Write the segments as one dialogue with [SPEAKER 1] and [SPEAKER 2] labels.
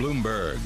[SPEAKER 1] Bloomberg.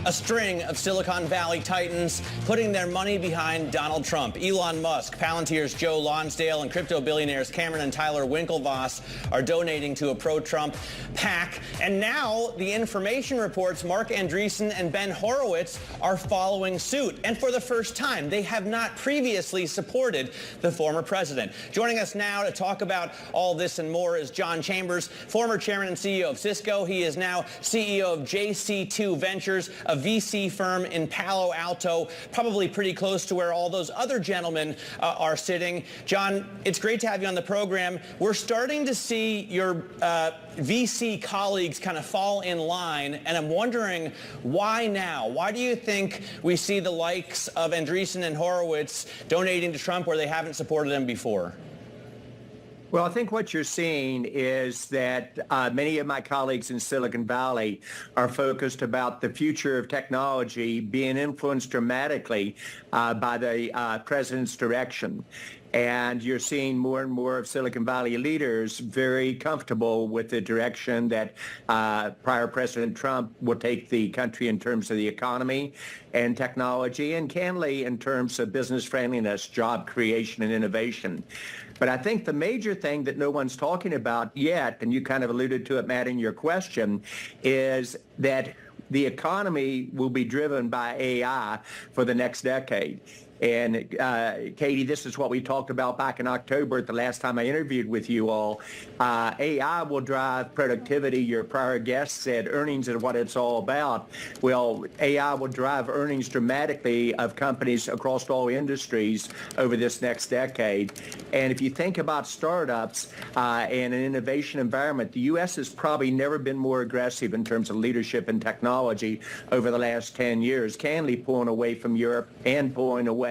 [SPEAKER 2] A string of Silicon Valley titans putting their money behind Donald Trump. Elon Musk, Palantir's Joe Lonsdale, and crypto billionaires Cameron and Tyler Winklevoss are donating to a pro-Trump PAC. And now the information reports Mark Andreessen and Ben Horowitz are following suit. And for the first time, they have not previously supported the former president. Joining us now to talk about all this and more is John Chambers, former chairman and CEO of Cisco. He is now CEO of JC2 Ventures, a VC firm in Palo Alto, probably pretty close to where all those other gentlemen are sitting. John, it's great to have you on the program. We're starting to see your VC colleagues kind of fall in line, and I'm wondering why now? Why do you think we see the likes of Andreessen and Horowitz donating to Trump where they haven't supported him before?
[SPEAKER 3] Well, I think what you're seeing is that many of my colleagues in Silicon Valley are focused about the future of technology being influenced dramatically by the president's direction. And you're seeing more and more of Silicon Valley leaders very comfortable with the direction that prior President Trump will take the country in terms of the economy and technology, and candidly in terms of business friendliness, job creation, and innovation. But I think the major thing that no one's talking about yet, and you kind of alluded to it, Matt, in your question, is that the economy will be driven by AI for the next decade. And Katie, this is what we talked about back in October at the last time I interviewed with you all. AI will drive productivity. Your prior guest said earnings are what it's all about. Well, AI will drive earnings dramatically of companies across all industries over this next decade. And if you think about startups and an innovation environment, the U.S. has probably never been more aggressive in terms of leadership and technology over the last 10 years, candidly pulling away from Europe and pulling away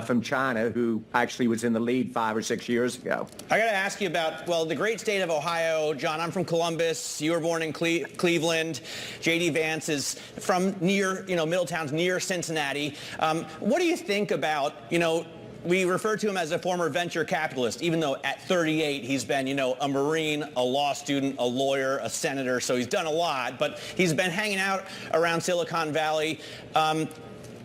[SPEAKER 3] from China, who actually was in the lead 5 or 6 years ago.
[SPEAKER 2] I got to ask you about, well, the great state of Ohio. John, I'm from Columbus. You were born in Cleveland. J.D. Vance is from near, Middletown's near Cincinnati. What do you think about, we refer to him as a former venture capitalist, even though at 38 he's been, a Marine, a law student, a lawyer, a senator, so he's done a lot, but he's been hanging out around Silicon Valley.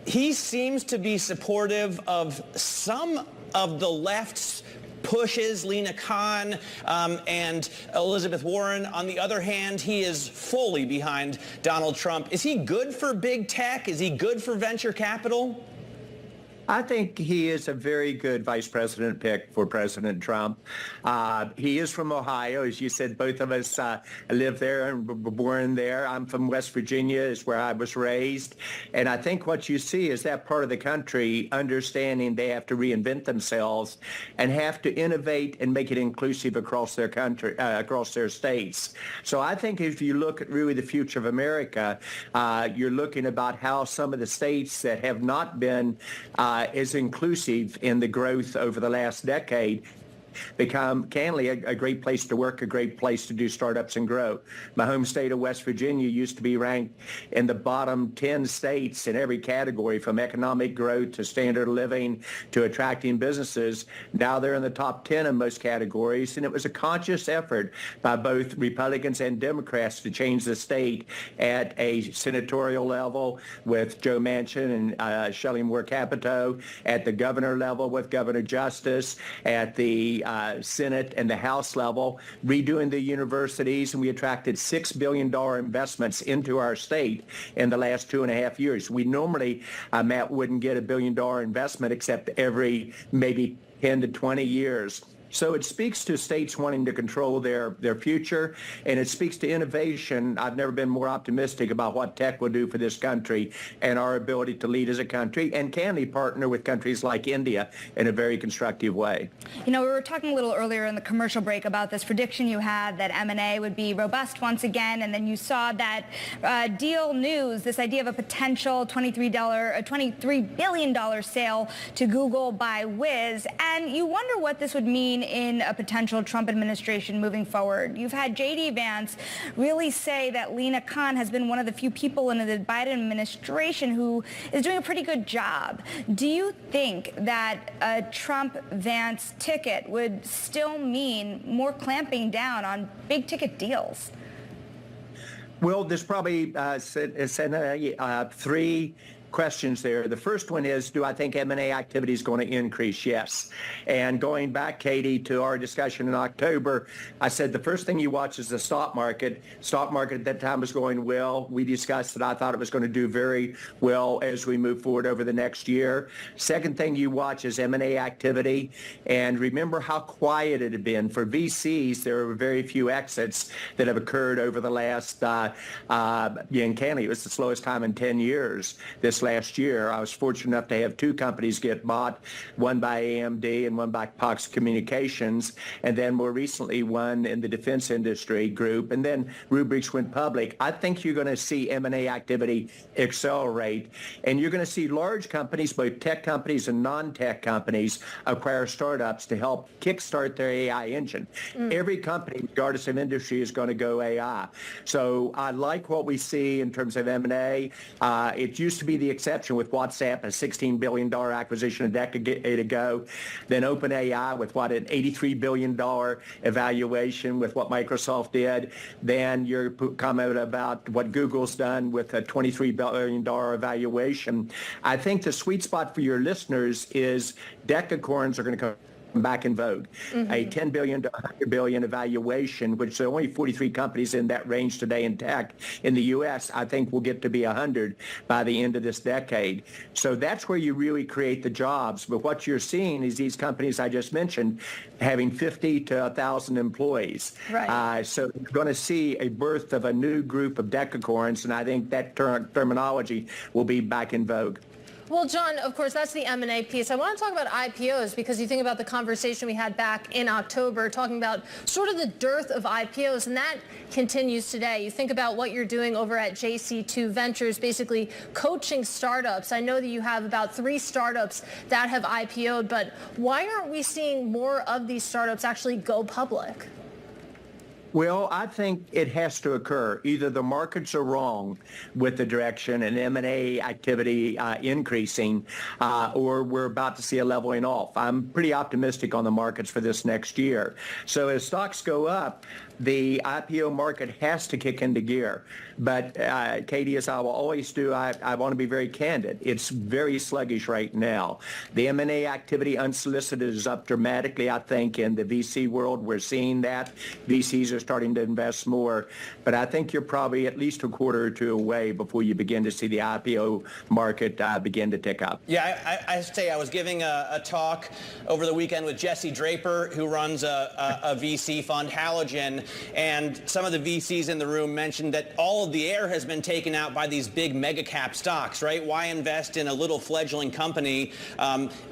[SPEAKER 2] He seems to be supportive of some of the left's pushes, Lena Khan and Elizabeth Warren. On the other hand, he is fully behind Donald Trump. Is he good for big tech? Is he good for venture capital?
[SPEAKER 3] I think he is a very good vice president pick for President Trump. He is from Ohio. As you said, both of us live there and were born there. I'm from West Virginia, is where I was raised. And I think what you see is that part of the country understanding they have to reinvent themselves and have to innovate and make it inclusive across their country, across their states. So I think if you look at really the future of America, you're looking about how some of the states that have not been is inclusive in the growth over the last decade become, candidly, a great place to work, a great place to do startups and grow. My home state of West Virginia used to be ranked in the bottom 10 states in every category, from economic growth to standard of living to attracting businesses. Now they're in the top 10 in most categories, and it was a conscious effort by both Republicans and Democrats to change the state at a senatorial level with Joe Manchin and Shelley Moore Capito, at the governor level with Governor Justice, at the Senate and the House level, redoing the universities, and we attracted $6 billion investments into our state in the last 2.5 years. We normally, Matt, wouldn't get $1 billion investment except every maybe 10 to 20 years. So it speaks to states wanting to control their future, and it speaks to innovation. I've never been more optimistic about what tech will do for this country and our ability to lead as a country, and can we partner with countries like India in a very constructive way.
[SPEAKER 4] We were talking a little earlier in the commercial break about this prediction you had that M&A would be robust once again, and then you saw that deal news, this idea of a potential $23 billion sale to Google by Wiz, and you wonder what this would mean in a potential Trump administration moving forward. You've had J.D. Vance really say that Lina Khan has been one of the few people in the Biden administration who is doing a pretty good job. Do you think that a Trump-Vance ticket would still mean more clamping down on big-ticket deals?
[SPEAKER 3] Well, there's probably three questions there. The first one is, do I think M&A activity is going to increase? Yes. And going back, Katie, to our discussion in October, I said the first thing you watch is the stock market. Stock market at that time was going well. We discussed that I thought it was going to do very well as we move forward over the next year. Second thing you watch is M&A activity. And remember how quiet it had been. For VCs, there were very few exits that have occurred over the last, in Canada, it was the slowest time in 10 years this last year. I was fortunate enough to have two companies get bought, one by AMD and one by Cox Communications, and then more recently one in the defense industry group, and then Rubrics went public. I think you're going to see M&A activity accelerate, and you're going to see large companies, both tech companies and non-tech companies, acquire startups to help kickstart their AI engine. Every company, regardless of industry, is going to go AI. So I like what we see in terms of M&A. It used to be the exception with WhatsApp, a $16 billion acquisition a decade ago, then OpenAI with an $83 billion evaluation with what Microsoft did. Then your comment about what Google's done with a $23 billion evaluation. I think the sweet spot for your listeners is decacorns are going to come back in vogue. A $10 billion to $100 billion evaluation, which there are only 43 companies in that range today in tech in the U.S., I think will get to be 100 by the end of this decade. So that's where you really create the jobs. But what you're seeing is these companies I just mentioned having 50 to 1,000 employees.
[SPEAKER 4] Right.
[SPEAKER 3] So you're going to see a birth of a new group of decacorns, and I think that terminology will be back in vogue.
[SPEAKER 1] Well, John, of course, that's the M&A piece. I want to talk about IPOs because you think about the conversation we had back in October talking about sort of the dearth of IPOs, and that continues today. You think about what you're doing over at JC2 Ventures, basically coaching startups. I know that you have about 3 startups that have IPO'd, but why aren't we seeing more of these startups actually go public?
[SPEAKER 3] Well, I think it has to occur. Either the markets are wrong with the direction and M&A activity increasing, or we're about to see a leveling off. I'm pretty optimistic on the markets for this next year. So as stocks go up, the IPO market has to kick into gear. But, Katie, as I will always do, I want to be very candid. It's very sluggish right now. The M&A activity unsolicited is up dramatically, I think, in the VC world. We're seeing that. VCs are starting to invest more. But I think you're probably at least a quarter or two away before you begin to see the IPO market begin to tick up.
[SPEAKER 2] Yeah, I say I was giving a talk over the weekend with Jesse Draper, who runs a VC fund, Halogen, and some of the VCs in the room mentioned that all of the air has been taken out by these big mega cap stocks, right? Why invest in a little fledgling company,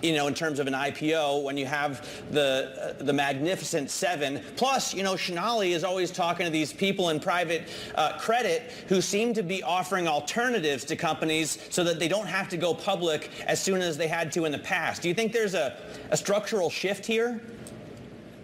[SPEAKER 2] in terms of an IPO when you have the magnificent 7? Plus, Shinali is always talking to these people in private credit who seem to be offering alternatives to companies so that they don't have to go public as soon as they had to in the past. Do you think there's a structural shift here?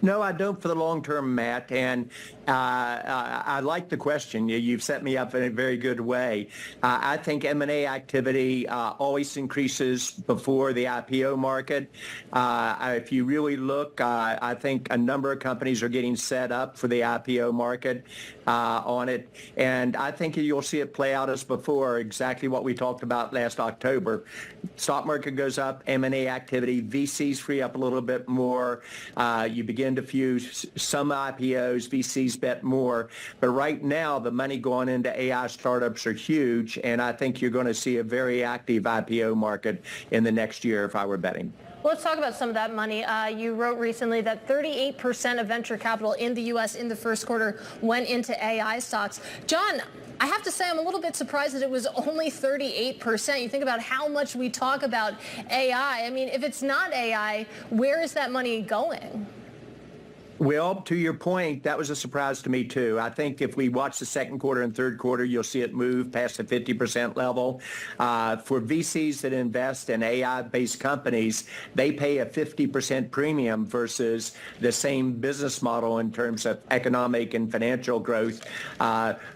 [SPEAKER 3] No, I don't for the long term, Matt. And I like the question. You've set me up in a very good way. I think M&A activity always increases before the IPO market. If you really look, I think a number of companies are getting set up for the IPO market on it. And I think you'll see it play out as before, exactly what we talked about last October. Stock market goes up, M&A activity, VCs free up a little bit more. You begin to fuse some IPOs, VCs bet more. But right now, the money going into AI startups are huge, and I think you're going to see a very active IPO market in the next year if I were betting.
[SPEAKER 1] Well, let's talk about some of that money. You wrote recently that 38% of venture capital in the U.S. in the first quarter went into AI stocks. John, I have to say I'm a little bit surprised that it was only 38%. You think about how much we talk about AI. I mean, if it's not AI, where is that money going?
[SPEAKER 3] Well, to your point, that was a surprise to me too. I think if we watch the second quarter and third quarter, you'll see it move past the 50% level. For VCs that invest in AI-based companies, they pay a 50% premium versus the same business model in terms of economic and financial growth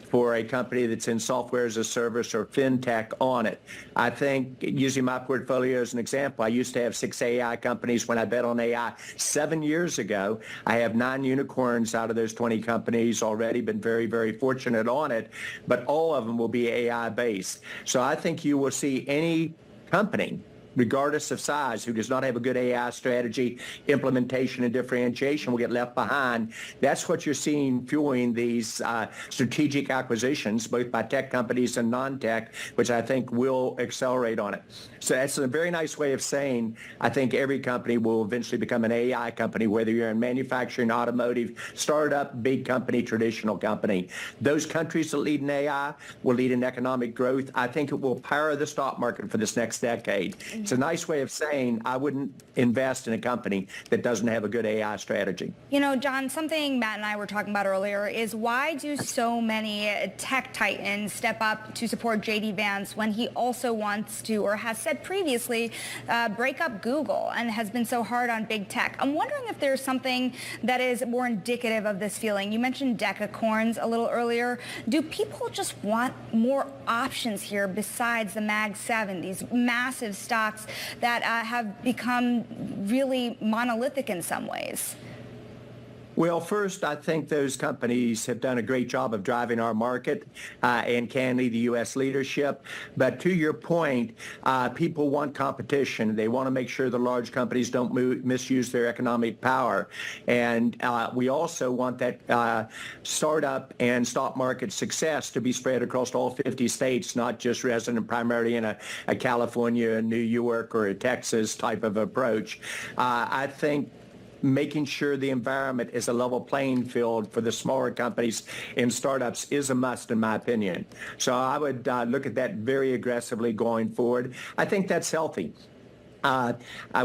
[SPEAKER 3] for a company that's in software as a service or fintech on it. I think, using my portfolio as an example, I used to have 6 AI companies when I bet on AI 7 years ago. I have 9 unicorns out of those 20 companies already, been very, very fortunate on it, but all of them will be AI based. So I think you will see any company, regardless of size, who does not have a good AI strategy, implementation, and differentiation will get left behind. That's what you're seeing fueling these strategic acquisitions, both by tech companies and non-tech, which I think will accelerate on it. So that's a very nice way of saying I think every company will eventually become an AI company, whether you're in manufacturing, automotive, startup, big company, traditional company. Those countries that lead in AI will lead in economic growth. I think it will power the stock market for this next decade. It's a nice way of saying I wouldn't invest in a company that doesn't have a good AI strategy.
[SPEAKER 4] You know, John, something Matt and I were talking about earlier is why do so many tech titans step up to support J.D. Vance when he also wants to, or has said previously, break up Google and has been so hard on big tech? I'm wondering if there's something that is more indicative of this feeling. You mentioned decacorns a little earlier. Do people just want more options here besides the Mag 7, these massive stocks that have become really monolithic in some ways?
[SPEAKER 3] Well, first, I think those companies have done a great job of driving our market and candidly the U.S. leadership. But to your point, people want competition. They want to make sure the large companies don't misuse their economic power. And we also want that startup and stock market success to be spread across all 50 states, not just resident primarily in a California, a New York, or a Texas type of approach. I think making sure the environment is a level playing field for the smaller companies and startups is a must, in my opinion. So I would look at that very aggressively going forward. I think that's healthy.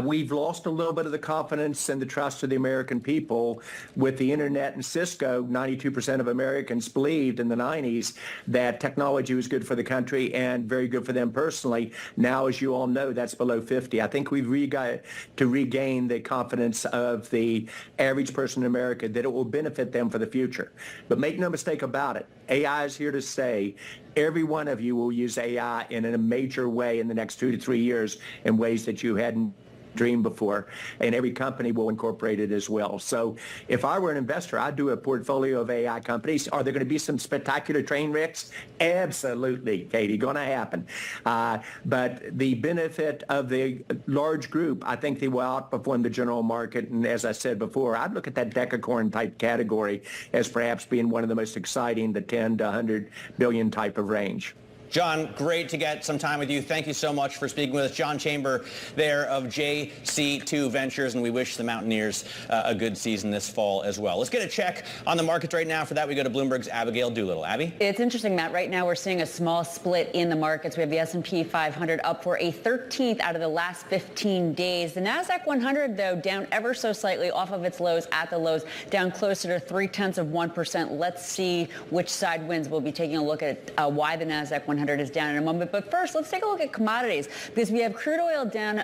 [SPEAKER 3] We've lost a little bit of the confidence and the trust of the American people with the internet and Cisco. 92% of Americans believed in the 90s that technology was good for the country and very good for them personally. Now, as you all know, that's below 50. I think we've got to regain the confidence of the average person in America that it will benefit them for the future. But make no mistake about it, AI is here to stay. Every one of you will use AI in a major way in the next 2 to 3 years in ways that you hadn't dreamed before, and every company will incorporate it as well. So if I were an investor, I'd do a portfolio of AI companies. Are there going to be some spectacular train wrecks? Absolutely, Katie, going to happen. But the benefit of the large group, I think they will outperform the general market. And as I said before, I'd look at that decacorn type category as perhaps being one of the most exciting, the 10 to 100 billion type of range.
[SPEAKER 2] John, great to get some time with you. Thank you so much for speaking with us. John Chamber there of JC2 Ventures, and we wish the Mountaineers a good season this fall as well. Let's get a check on the markets right now. For that, we go to Bloomberg's Abigail Doolittle. Abby?
[SPEAKER 5] It's interesting, Matt. Right now, we're seeing a small split in the markets. We have the S&P 500 up for a 13th out of the last 15 days. The NASDAQ 100, though, down ever so slightly off of its lows at the lows, down closer to 0.3%. Let's see which side wins. We'll be taking a look at why the NASDAQ 100 is down in a moment. But first, let's take a look at commodities, because we have crude oil down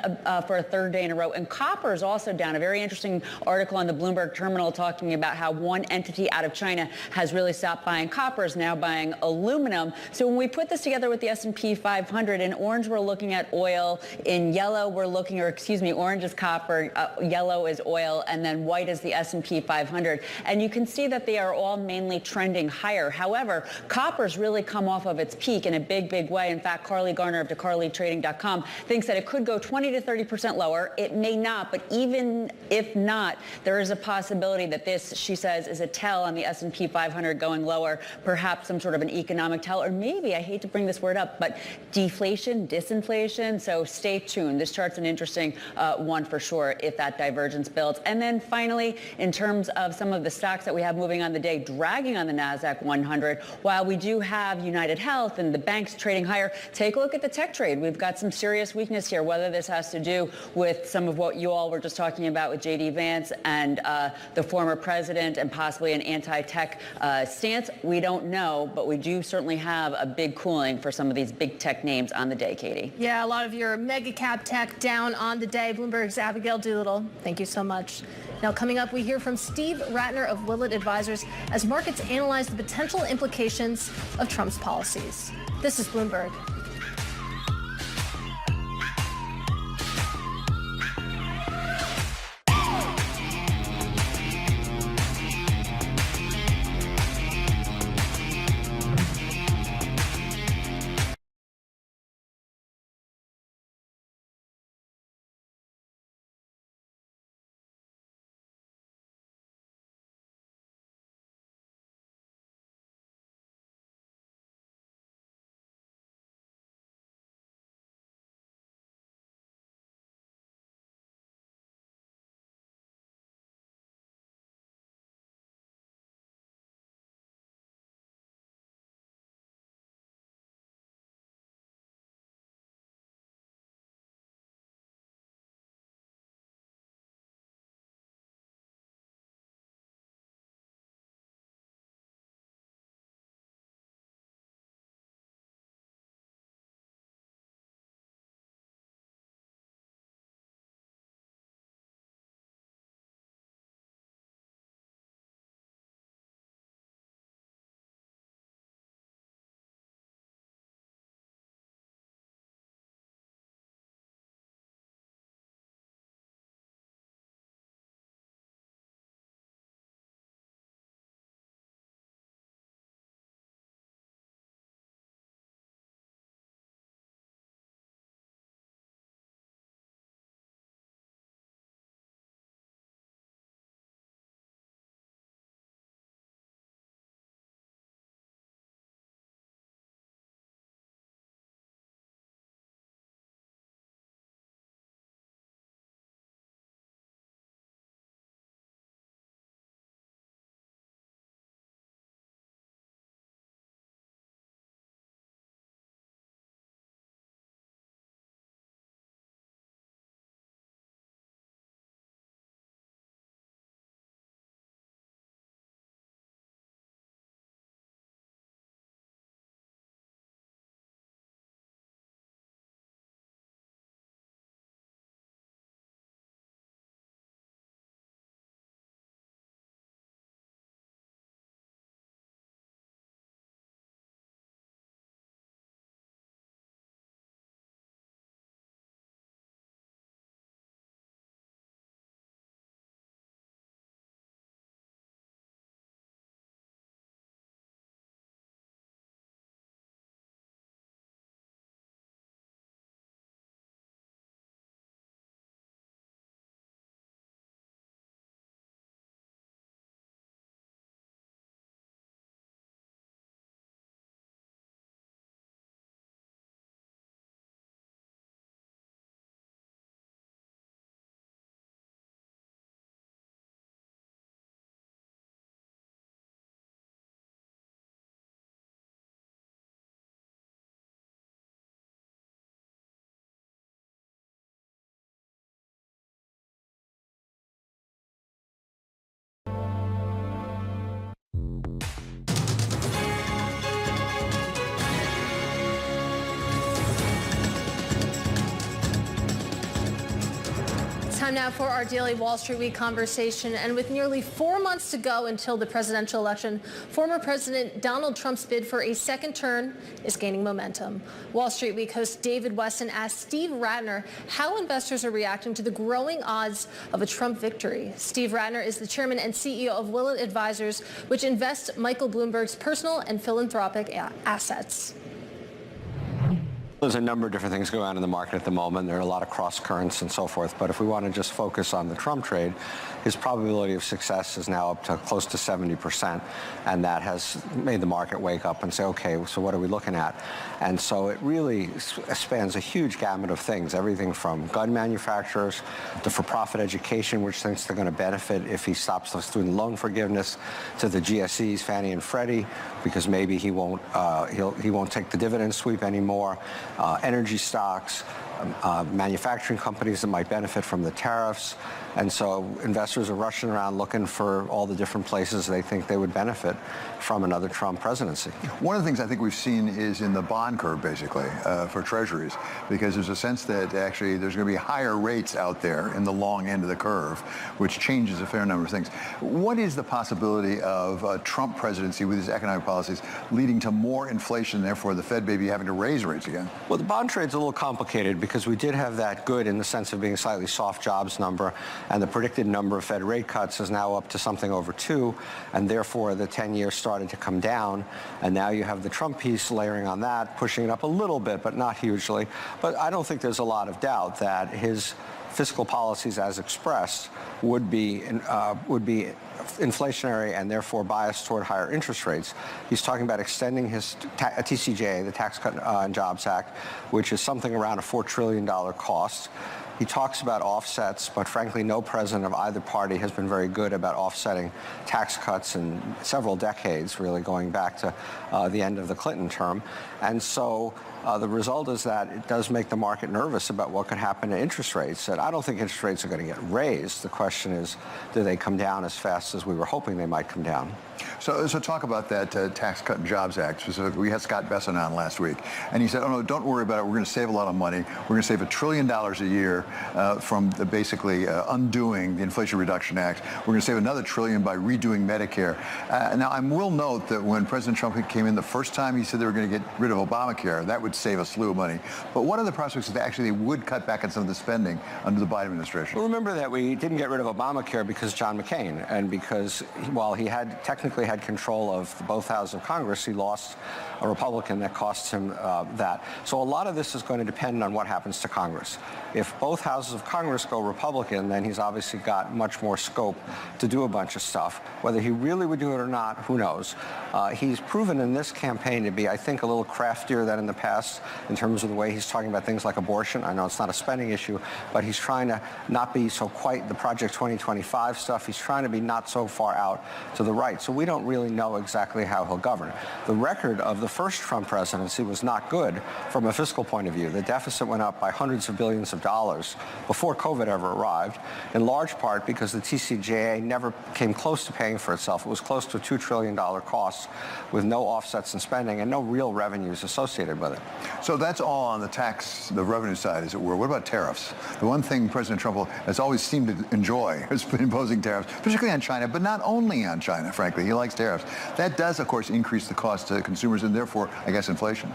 [SPEAKER 5] for a third day in a row, and copper is also down. A very interesting article on the Bloomberg terminal talking about how one entity out of China has really stopped buying copper, is now buying aluminum. So when we put this together with the S&P 500, in orange we're looking at oil, in yellow we're looking, or excuse me, orange is copper, yellow is oil, and then white is the S&P 500. And you can see that they are all mainly trending higher. However, copper's really come off of its peak in a big way. In fact, Carly Garner of DeCarlyTrading.com thinks that it could go 20 to 30% lower. It may not, but even if not, there is a possibility that this, she says, is a tell on the S&P 500 going lower, perhaps some sort of an economic tell, or maybe, I hate to bring this word up, but deflation, disinflation. So stay tuned. This chart's an interesting one for sure if that divergence builds. And then finally, in terms of some of the stocks that we have moving on the day, dragging on the NASDAQ 100, while we do have United Health and the bank banks trading higher. Take a look at the tech trade. We've got some serious weakness here, whether this has to do with some of what you all were just talking about with J.D. Vance and the former president and possibly an anti-tech stance. We don't know, but we do certainly have a big cooling for some of these big tech names on the day, Katie.
[SPEAKER 1] Yeah, a lot of your mega cap tech down on the day. Bloomberg's Abigail Doolittle, thank you so much. Now, coming up, we hear from Steve Ratner of Willett Advisors as markets analyze the potential implications of Trump's policies. This is Bloomberg. Time now for our daily Wall Street Week conversation. And with nearly 4 months to go until the presidential election, former President Donald Trump's bid for a second term is gaining momentum. Wall Street Week host David Weston asked Steve Ratner how investors are reacting to the growing odds of a Trump victory. Steve Ratner is the chairman and CEO of Willett Advisors, which invests Michael Bloomberg's personal and philanthropic assets.
[SPEAKER 6] There's a number of different things going on in the market at the moment. There are a lot of cross currents and so forth. But if we want to just focus on the Trump trade, his probability of success is now up to close to 70%. And that has made the market wake up and say, OK, so what are we looking at? And so it really spans a huge gamut of things, everything from gun manufacturers to for-profit education, which thinks they're going to benefit if he stops the student loan forgiveness, to the GSEs, Fannie and Freddie, because maybe he won't take the dividend sweep anymore. Energy stocks, manufacturing companies that might benefit from the tariffs. And so investors are rushing around looking for all the different places they think they would benefit from another Trump presidency.
[SPEAKER 7] One of the things I think we've seen is in the bond curve, basically, for treasuries, because there's a sense that actually there's going to be higher rates out there in the long end of the curve, which changes a fair number of things. What is the possibility of a Trump presidency with his economic policies leading to more inflation, therefore the Fed maybe having to raise rates again?
[SPEAKER 6] Well, the bond trade's a little complicated because we did have that good in the sense of being a slightly soft jobs number, and the predicted number of Fed rate cuts is now up to something over 2, and therefore the 10-year started to come down, and now you have the Trump piece layering on that, pushing it up a little bit, but not hugely. But I don't think there's a lot of doubt that his fiscal policies as expressed would be inflationary and therefore biased toward higher interest rates. He's talking about extending his TCJA, the Tax Cut and Jobs Act, which is something around a $4 trillion cost. He talks about offsets, but frankly, no president of either party has been very good about offsetting tax cuts in several decades, really going back to the end of the Clinton term. And so the result is that it does make the market nervous about what could happen to interest rates. And I don't think interest rates are going to get raised. The question is, do they come down as fast as we were hoping they might come down?
[SPEAKER 7] So talk about that Tax Cut and Jobs Act. Specifically, we had Scott Besson on last week, and he said, oh, no, don't worry about it. We're going to save a lot of money. We're going to save $1 trillion a year from basically undoing the Inflation Reduction Act. We're going to save another $1 trillion by redoing Medicare. Now, I will note that when President Trump came in the first time, he said they were going to get rid of Obamacare. That would save a slew of money. But what are the prospects that actually they would cut back on some of the spending under the Biden administration?
[SPEAKER 6] Well, remember that we didn't get rid of Obamacare because John McCain, and because while he had technically had control of both houses of Congress, he lost a Republican that cost him that. So a lot of this is going to depend on what happens to Congress. If both houses of Congress go Republican, then he's obviously got much more scope to do a bunch of stuff. Whether he really would do it or not, who knows? He's proven in this campaign to be, I think, a little craftier than in the past in terms of the way he's talking about things like abortion. I know it's not a spending issue, but he's trying to not be so quite the Project 2025 stuff. He's trying to be not so far out to the right. So we don't really know exactly how he'll govern. The record of the first Trump presidency was not good from a fiscal point of view. The deficit went up by hundreds of billions of dollars before COVID ever arrived, in large part because the TCJA never came close to paying for itself. It was close to a $2 trillion cost with no offsets in spending and no real revenues associated with it.
[SPEAKER 7] So that's all on the revenue side, as it were. What about tariffs? The one thing President Trump has always seemed to enjoy has been imposing tariffs, particularly on China, but not only on China, frankly. He likes tariffs. That does, of course, increase the cost to consumers and therefore, I guess, inflation.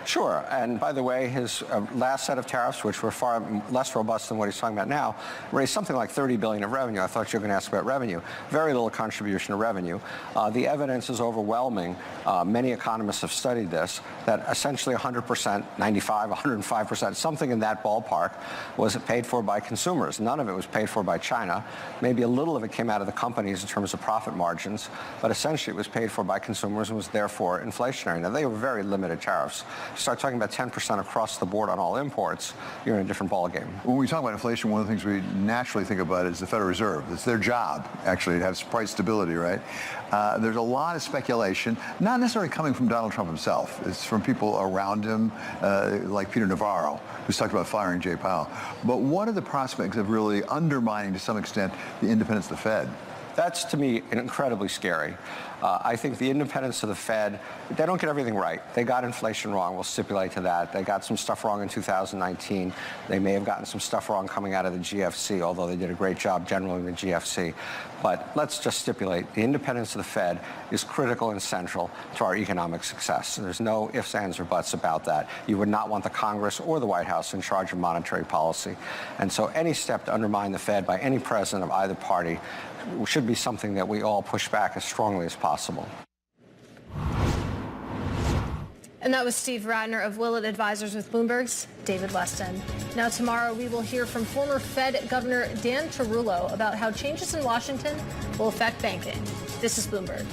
[SPEAKER 6] Sure. And by the way, his last set of tariffs, which were far less robust than what he's talking about now, raised something like $30 billion of revenue. I thought you were going to ask about revenue. Very little contribution to revenue. The evidence is overwhelming. Many economists have studied this, that essentially 100%, 95, 105%, something in that ballpark was paid for by consumers. None of it was paid for by China. Maybe a little of it came out of the companies in terms of profit margins, but essentially it was paid for by consumers and was therefore inflationary. Now, they were very limited tariffs. You start talking about 10% across the board on all imports, you're in a different ballgame.
[SPEAKER 7] When we talk about inflation, one of the things we naturally think about is the Federal Reserve. It's their job, actually, to have price stability, right? There's a lot of speculation, not necessarily coming from Donald Trump himself. It's from people around him, like Peter Navarro, who's talked about firing Jay Powell. But what are the prospects of really undermining, to some extent, the independence of the Fed?
[SPEAKER 6] That's, to me, incredibly scary. I think the independence of the Fed, they don't get everything right. They got inflation wrong. We'll stipulate to that. They got some stuff wrong in 2019. They may have gotten some stuff wrong coming out of the GFC, although they did a great job generally in the GFC. But let's just stipulate the independence of the Fed is critical and central to our economic success. There's no ifs, ands, or buts about that. You would not want the Congress or the White House in charge of monetary policy. And so any step to undermine the Fed by any president of either party should be something that we all push back as strongly as possible.
[SPEAKER 1] And that was Steve Ratner of Willett Advisors with Bloomberg's David Weston. Now tomorrow we will hear from former Fed Governor Dan Tarullo about how changes in Washington will affect banking. This is Bloomberg.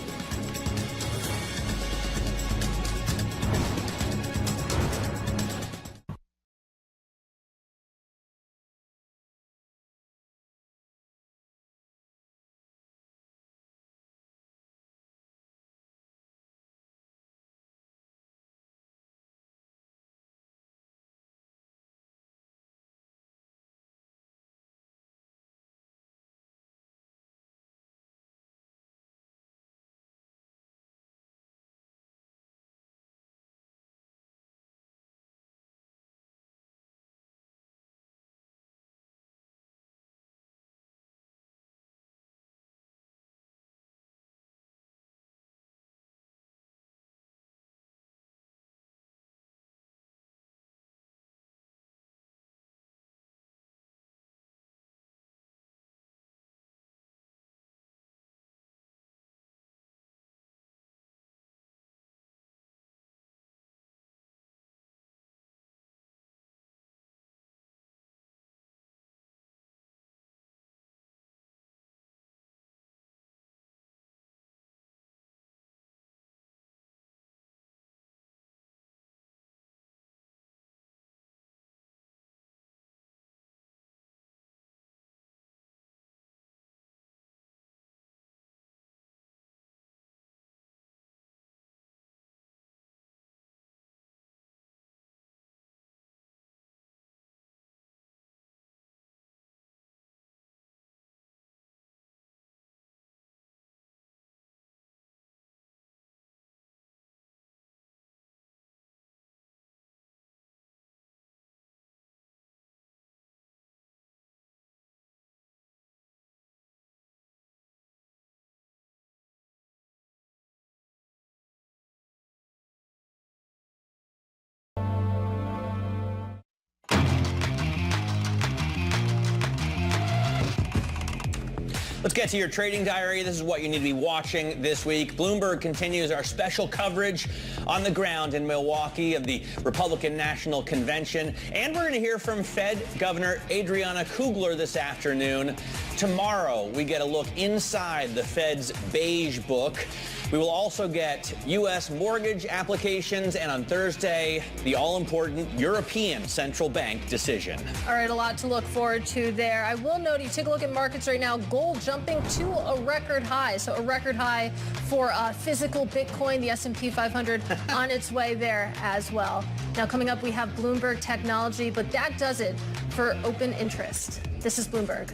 [SPEAKER 2] Let's get to your trading diary. This is what you need to be watching this week. Bloomberg continues our special coverage on the ground in Milwaukee of the Republican National Convention. And we're going to hear from Fed Governor Adriana Kugler this afternoon. Tomorrow, we get a look inside the Fed's beige book. We will also get U.S. mortgage applications, and on Thursday, the all-important European Central Bank decision.
[SPEAKER 1] All right, a lot to look forward to there. I will note, you take a look at markets right now, gold jumping to a record high. So a record high for physical Bitcoin, the S&P 500 on its way there as well. Now coming up, we have Bloomberg Technology, but that does it for open interest. This is Bloomberg.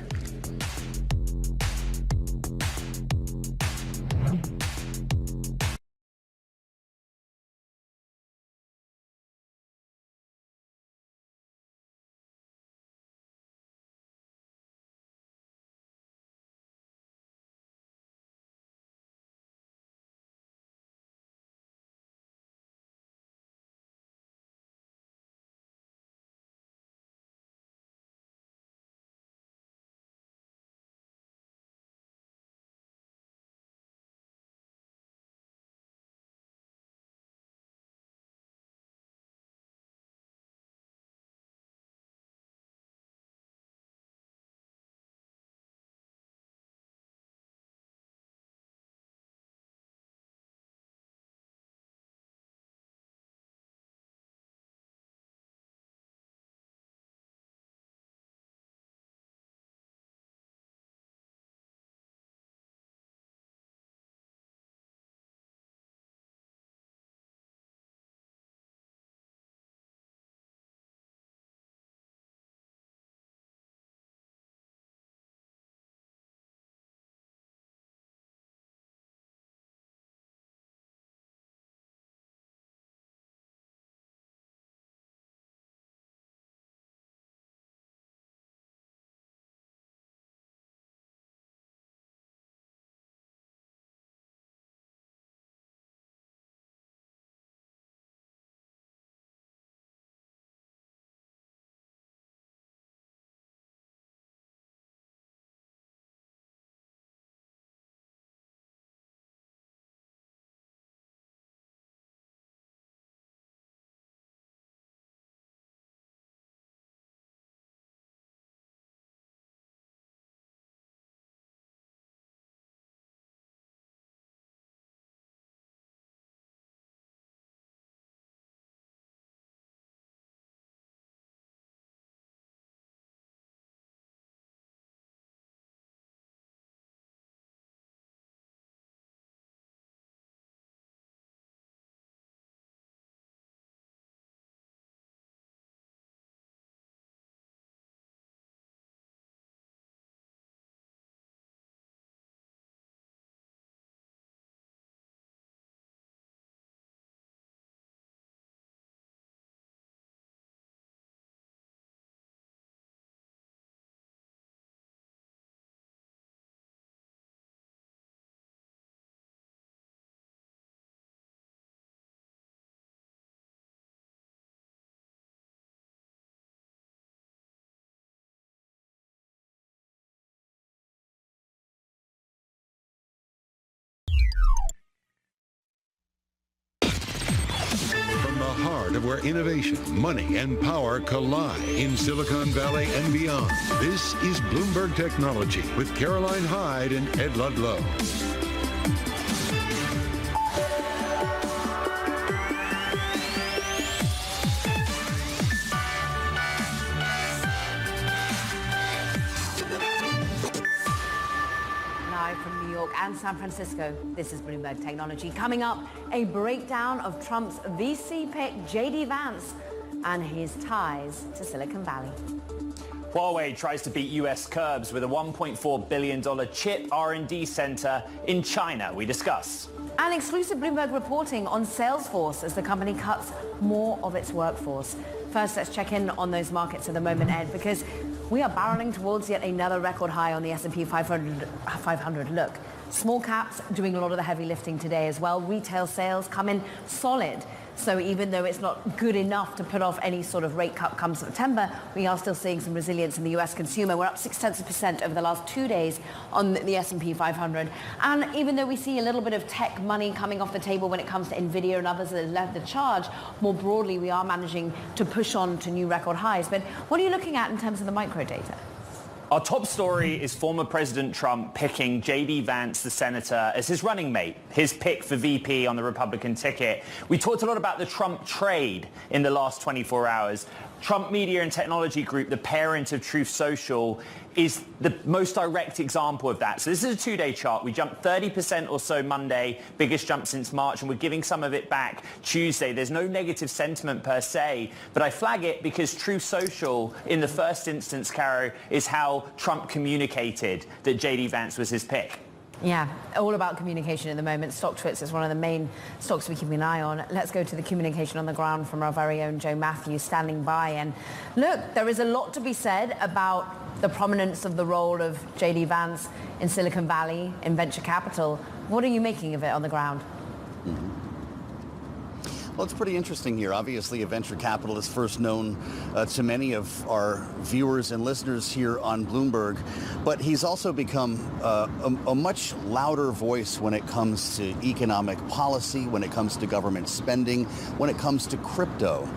[SPEAKER 8] heart of where innovation, money, and power collide in Silicon Valley and beyond. This is Bloomberg Technology with Caroline Hyde and Ed Ludlow.
[SPEAKER 9] From New York and San Francisco, this is Bloomberg Technology. Coming up, a breakdown of Trump's VC pick, J.D. Vance, and his ties to Silicon Valley.
[SPEAKER 10] Huawei tries to beat U.S. curbs with a $1.4 billion chip R&D center in China. We discuss.
[SPEAKER 9] And exclusive Bloomberg reporting on Salesforce as the company cuts more of its workforce. First, let's check in on those markets at the moment, Ed, because we are barreling towards yet another record high on the S&P 500. Look, small caps doing a lot of the heavy lifting today as well. Retail sales come in solid. So even though it's not good enough to put off any sort of rate cut come September, we are still seeing some resilience in the U.S. consumer. We're up 0.6% over the last 2 days on the S&P 500. And even though we see a little bit of tech money coming off the table when it comes to Nvidia and others that have left the charge, more broadly, we are managing to push on to new record highs. But what are you looking at in terms of the micro data?
[SPEAKER 10] Our top story is former President Trump picking J.D. Vance, the senator, as his running mate, his pick for VP on the Republican ticket. We talked a lot about the Trump trade in the last 24 hours. Trump Media and Technology Group, the parent of Truth Social, is the most direct example of that. So this is a two-day chart. We jumped 30% or so Monday, biggest jump since March, and we're giving some of it back Tuesday. There's no negative sentiment per se, but I flag it because Truth Social, in the first instance, Caro, is how Trump communicated that J.D. Vance was his pick.
[SPEAKER 9] Yeah, all about communication at the moment. StockTwits is one of the main stocks we keep an eye on. Let's go to the communication on the ground from our very own Joe Matthews standing by. And look, there is a lot to be said about the prominence of the role of J.D. Vance in Silicon Valley, in venture capital. What are you making of it on the ground?
[SPEAKER 11] Well, it's pretty interesting here. Obviously, a venture capitalist first known to many of our viewers and listeners here on Bloomberg, but he's also become a much louder voice when it comes to economic policy, when it comes to government spending, when it comes to crypto.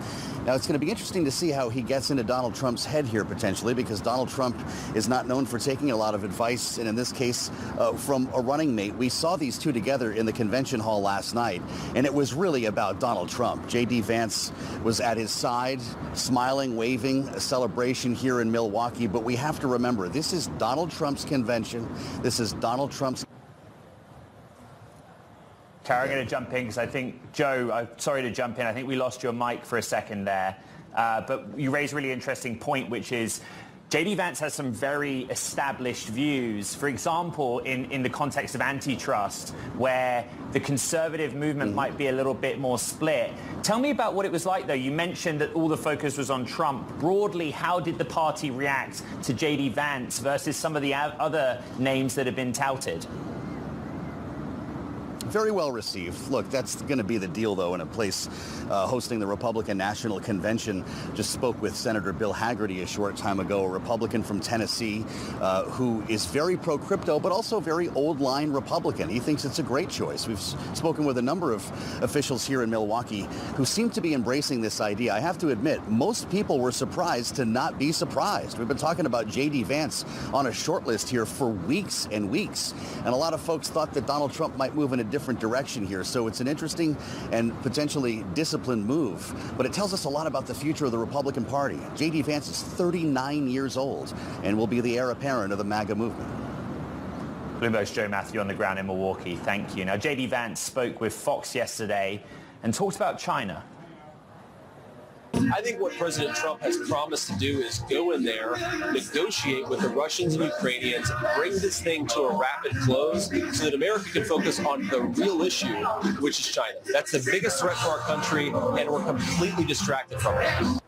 [SPEAKER 11] Now, it's going to be interesting to see how he gets into Donald Trump's head here, potentially, because Donald Trump is not known for taking a lot of advice, and in this case, from a running mate. We saw these two together in the convention hall last night, and it was really about Donald Trump. J.D. Vance was at his side, smiling, waving, a celebration here in Milwaukee. But we have to remember, this is Donald Trump's convention. This is Donald Trump's...
[SPEAKER 10] Kara, I'm going to jump in because I think, Joe, I'm sorry to jump in. I think we lost your mic for a second there. But you raised a really interesting point, which is J.D. Vance has some very established views. For example, in the context of antitrust, where the conservative movement might be a little bit more split. Tell me about what it was like, though. You mentioned that all the focus was on Trump. Broadly, how did the party react to J.D. Vance versus some of the other names that have been touted?
[SPEAKER 11] Very well received. Look, that's going to be the deal, though, in a place hosting the Republican National Convention. Just spoke with Senator Bill Hagerty a short time ago, a Republican from Tennessee who is very pro-crypto, but also very old-line Republican. He thinks it's a great choice. We've spoken with a number of officials here in Milwaukee who seem to be embracing this idea. I have to admit, most people were surprised to not be surprised. We've been talking about J.D. Vance on a short list here for weeks and weeks, and a lot of folks thought that Donald Trump might move in a different direction here. So it's an interesting and potentially disciplined move, but it tells us a lot about the future of the Republican Party. J.D. Vance is 39 years old and will be the heir apparent of the MAGA movement.
[SPEAKER 10] Bloomberg's Joe Matthew on the ground in Milwaukee. Thank you. Now, J.D. Vance spoke with Fox yesterday and talked about China.
[SPEAKER 12] I think what President Trump has promised to do is go in there, negotiate with the Russians and Ukrainians, bring this thing to a rapid close so that America can focus on the real issue, which is China. That's the biggest threat to our country, and we're completely distracted from it.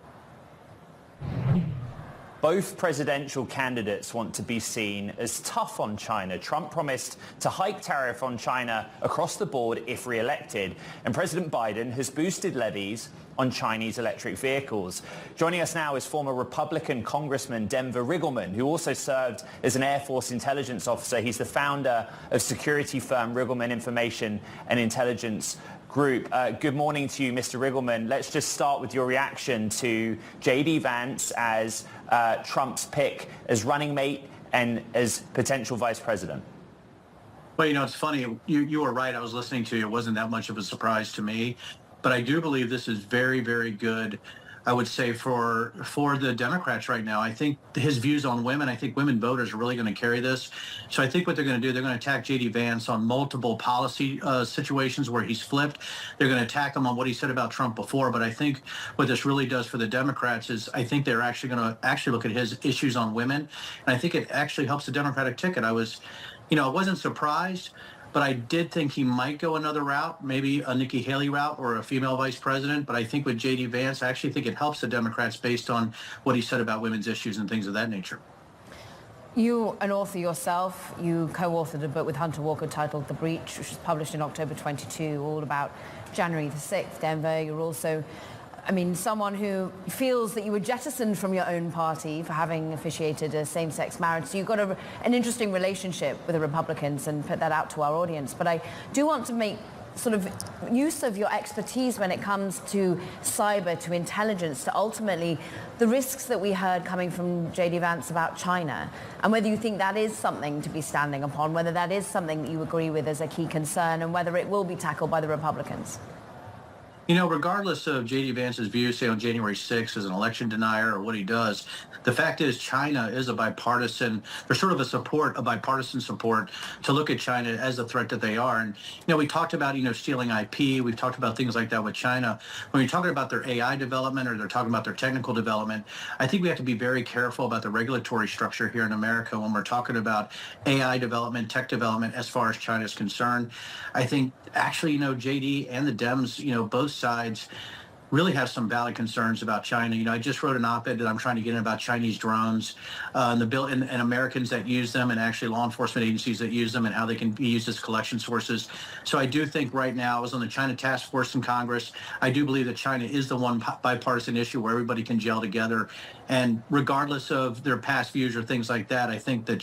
[SPEAKER 10] Both presidential candidates want to be seen as tough on China. Trump promised to hike tariff on China across the board if re-elected, and President Biden has boosted levies on Chinese electric vehicles. Joining us now is former Republican Congressman Denver Riggleman, who also served as an Air Force intelligence officer. He's the founder of security firm Riggleman Information and Intelligence Group. Good morning to you, Mr. Riggleman. Let's just start with your reaction to J.D. Vance as Trump's pick as running mate and as potential vice president.
[SPEAKER 13] Well, it's funny. You were right. I was listening to you. It wasn't that much of a surprise to me. But I do believe this is very, very good, I would say, for the Democrats right now. I think his views on women, I think women voters are really going to carry this. So I think what they're going to do, they're going to attack J.D. Vance on multiple policy situations where he's flipped. They're going to attack him on what he said about Trump before. But I think what this really does for the Democrats is I think they're actually going to look at his issues on women. And I think it actually helps the Democratic ticket. I wasn't surprised, but I did think he might go another route, maybe a Nikki Haley route or a female vice president. But I think with J.D. Vance, I actually think it helps the Democrats based on what he said about women's issues and things of that nature.
[SPEAKER 9] You, an author yourself, you co-authored a book with Hunter Walker titled The Breach, which was published in October 22, all about January the 6th, Denver. You're also, someone who feels that you were jettisoned from your own party for having officiated a same-sex marriage. So you've got an interesting relationship with the Republicans and put that out to our audience. But I do want to make sort of use of your expertise when it comes to cyber, to intelligence, to ultimately the risks that we heard coming from J.D. Vance about China, and whether you think that is something to be standing upon, whether that is something that you agree with as a key concern, and whether it will be tackled by the Republicans.
[SPEAKER 13] Regardless of J.D. Vance's views, say on January 6th as an election denier or what he does, the fact is China is there's sort of a bipartisan support to look at China as the threat that they are. And, we talked about, stealing IP. We've talked about things like that with China. When you're talking about their AI development or they're talking about their technical development, I think we have to be very careful about the regulatory structure here in America when we're talking about AI development, tech development as far as China is concerned. I think actually, J.D. and the Dems, both sides really have some valid concerns about China. I just wrote an op-ed that I'm trying to get in about Chinese drones and Americans that use them, and actually law enforcement agencies that use them, and how they can be used as collection sources. So I do think right now, I was on the China task force in Congress. I do believe that China is the one bipartisan issue where everybody can gel together. And regardless of their past views or things like that, I think that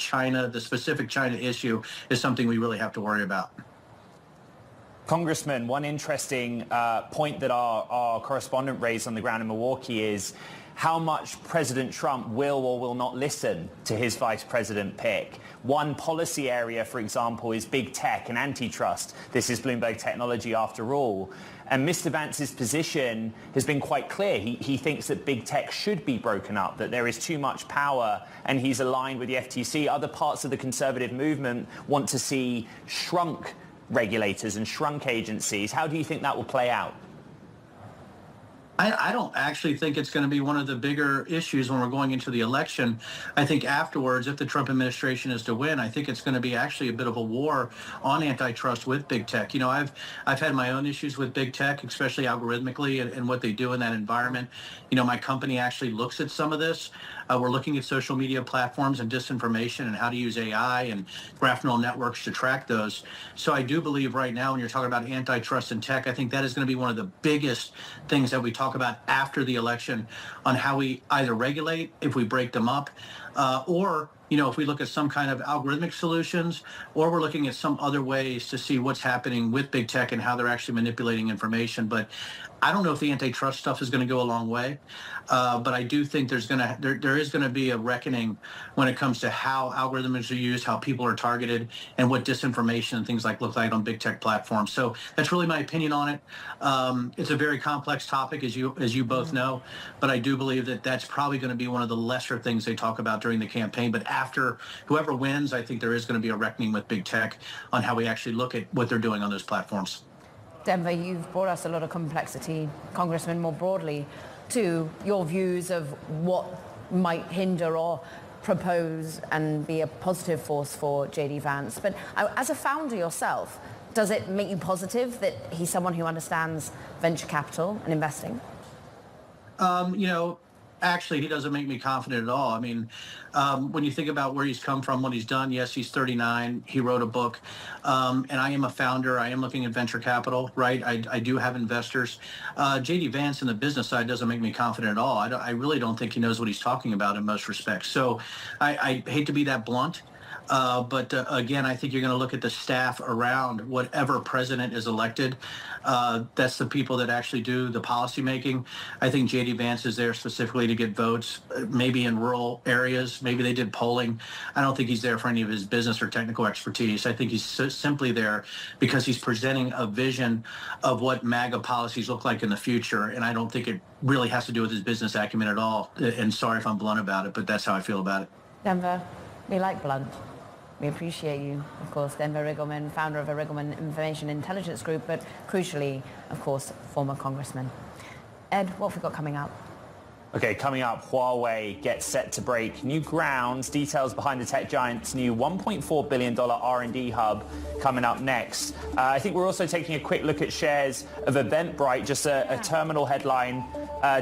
[SPEAKER 13] the specific China issue is something we really have to worry about.
[SPEAKER 10] Congressman, one interesting point that our correspondent raised on the ground in Milwaukee is how much President Trump will or will not listen to his vice president pick. One policy area, for example, is big tech and antitrust. This is Bloomberg Technology after all. And Mr. Vance's position has been quite clear. He thinks that big tech should be broken up, that there is too much power, and he's aligned with the FTC. Other parts of the conservative movement want to see shrunk regulators and shrunk agencies. How do you think that will play out?
[SPEAKER 13] I don't actually think it's going to be one of the bigger issues when we're going into the election. I think afterwards, if the Trump administration is to win, I think it's going to be actually a bit of a war on antitrust with big tech. I've had my own issues with big tech, especially algorithmically and what they do in that environment. My company actually looks at some of this. We're looking at social media platforms and disinformation and how to use AI and graph neural networks to track those. So I do believe right now when you're talking about antitrust and tech, I think that is going to be one of the biggest things that we talk about after the election on how we either regulate, if we break them up, or if we look at some kind of algorithmic solutions, or we're looking at some other ways to see what's happening with big tech and how they're actually manipulating information. But I don't know if the antitrust stuff is going to go a long way, but I do think there is going to be a reckoning when it comes to how algorithms are used, how people are targeted, and what disinformation and things look like on big tech platforms. So that's really my opinion on it. It's a very complex topic, as you both know, but I do believe that that's probably going to be one of the lesser things they talk about during the campaign. But after whoever wins, I think there is going to be a reckoning with big tech on how we actually look at what they're doing on those platforms.
[SPEAKER 9] Denver, you've brought us a lot of complexity, Congressman, more broadly, to your views of what might hinder or propose and be a positive force for J.D. Vance. But as a founder yourself, does it make you positive that he's someone who understands venture capital and investing?
[SPEAKER 13] Actually, he doesn't make me confident at all. I mean, when you think about where he's come from, what he's done, yes, he's 39. He wrote a book. And I am a founder. I am looking at venture capital, right? I do have investors. J.D. Vance in the business side doesn't make me confident at all. I really don't think he knows what he's talking about in most respects. So I hate to be that blunt. But again, I think you're going to look at the staff around whatever president is elected. That's the people that actually do the policy making. I think J.D. Vance is there specifically to get votes, maybe in rural areas. Maybe they did polling. I don't think he's there for any of his business or technical expertise. I think he's simply there because he's presenting a vision of what MAGA policies look like in the future. And I don't think it really has to do with his business acumen at all. And sorry if I'm blunt about it, but that's how I feel about it.
[SPEAKER 9] Denver, we like blunt. We appreciate you, of course, Denver Riggleman, founder of a Riggleman Information Intelligence Group, but crucially, of course, former congressman. Ed, what have we got coming up?
[SPEAKER 10] Okay, coming up, Huawei gets set to break new grounds. Details behind the tech giant's new $1.4 billion R&D hub coming up next. I think we're also taking a quick look at shares of Eventbrite, just a terminal headline.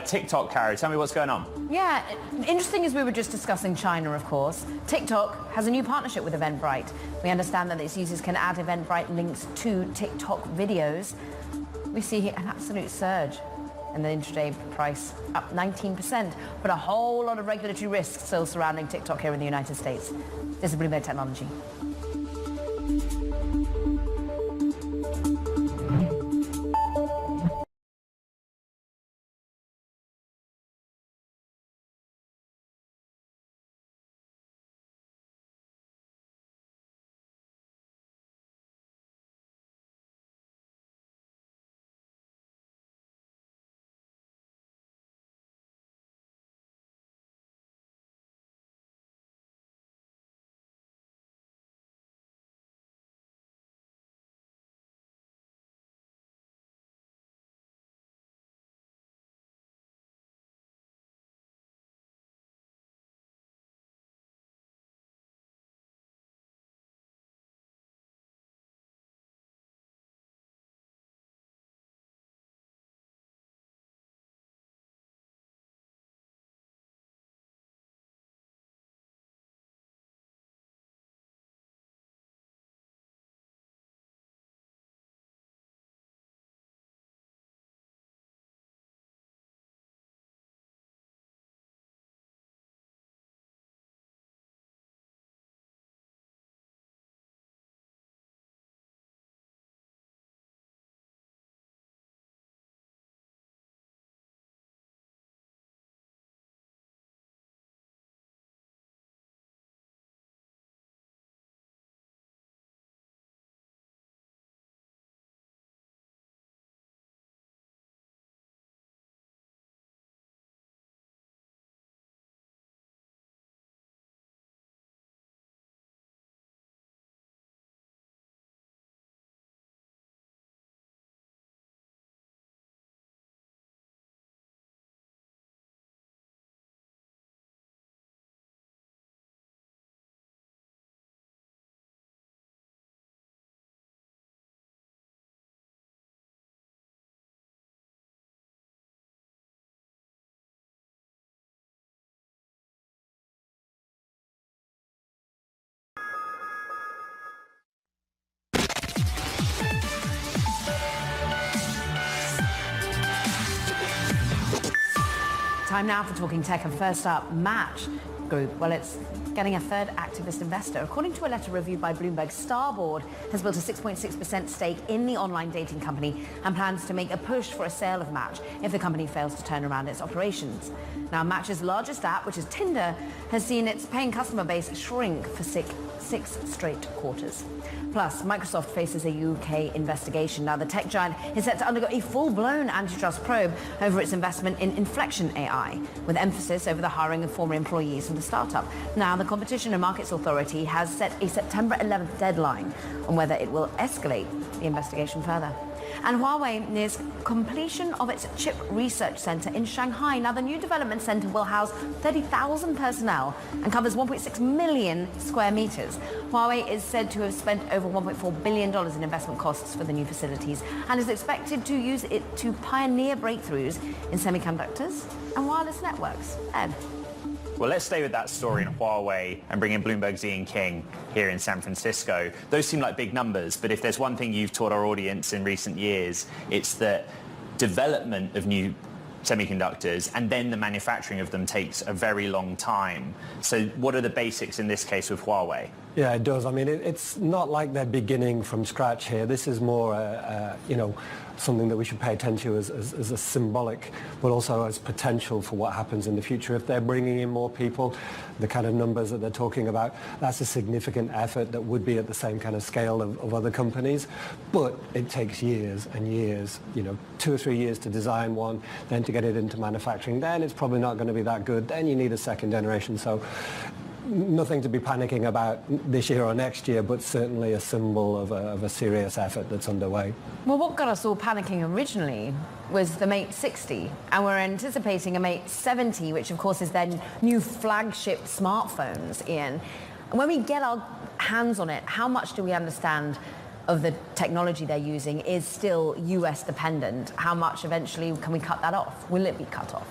[SPEAKER 10] TikTok, Carrie, tell me what's going on.
[SPEAKER 9] Yeah, interesting as we were just discussing China, of course. TikTok has a new partnership with Eventbrite. We understand that its users can add Eventbrite links to TikTok videos. We see an absolute surge and the intraday price up 19%, but a whole lot of regulatory risks still surrounding TikTok here in the United States. This is Bloomberg Technology. Time now for Talking Tech, and first up, Match Group. Well, it's getting a third activist investor. According to a letter reviewed by Bloomberg, Starboard has built a 6.6% stake in the online dating company and plans to make a push for a sale of Match if the company fails to turn around its operations. Now, Match's largest app, which is Tinder, has seen its paying customer base shrink for six straight quarters. Plus, Microsoft faces a UK investigation. Now, the tech giant is set to undergo a full-blown antitrust probe over its investment in Inflection AI, with emphasis over the hiring of former employees from the startup. Now, the Competition and Markets Authority has set a September 11th deadline on whether it will escalate the investigation further. And Huawei nears completion of its chip research center in Shanghai. Now, the new development center will house 30,000 personnel and covers 1.6 million square meters. Huawei is said to have spent over $1.4 billion in investment costs for the new facilities and is expected to use it to pioneer breakthroughs in semiconductors and wireless networks. Ed.
[SPEAKER 10] Well, let's stay with that story in Huawei and bring in Bloomberg's Ian King here in San Francisco. Those seem like big numbers, but if there's one thing you've taught our audience in recent years, it's that development of new semiconductors, and then the manufacturing of them takes a very long time. So what are the basics in this case with Huawei?
[SPEAKER 14] Yeah, it does. I mean, it's not like they're beginning from scratch here. This is more, something that we should pay attention to as a symbolic, but also as potential for what happens in the future. If they're bringing in more people, the kind of numbers that they're talking about, that's a significant effort that would be at the same kind of scale of other companies. But it takes years and years, 2 or 3 years to design one, then to get it into manufacturing. Then it's probably not going to be that good. Then you need a second generation. So nothing to be panicking about this year or next year, but certainly a symbol of a serious effort that's underway.
[SPEAKER 9] Well, what got us all panicking originally was the Mate 60, and we're anticipating a Mate 70, which of course is their new flagship smartphones, Ian. And when we get our hands on it, how much do we understand of the technology they're using is still US dependent? How much eventually can we cut that off? Will it be cut off?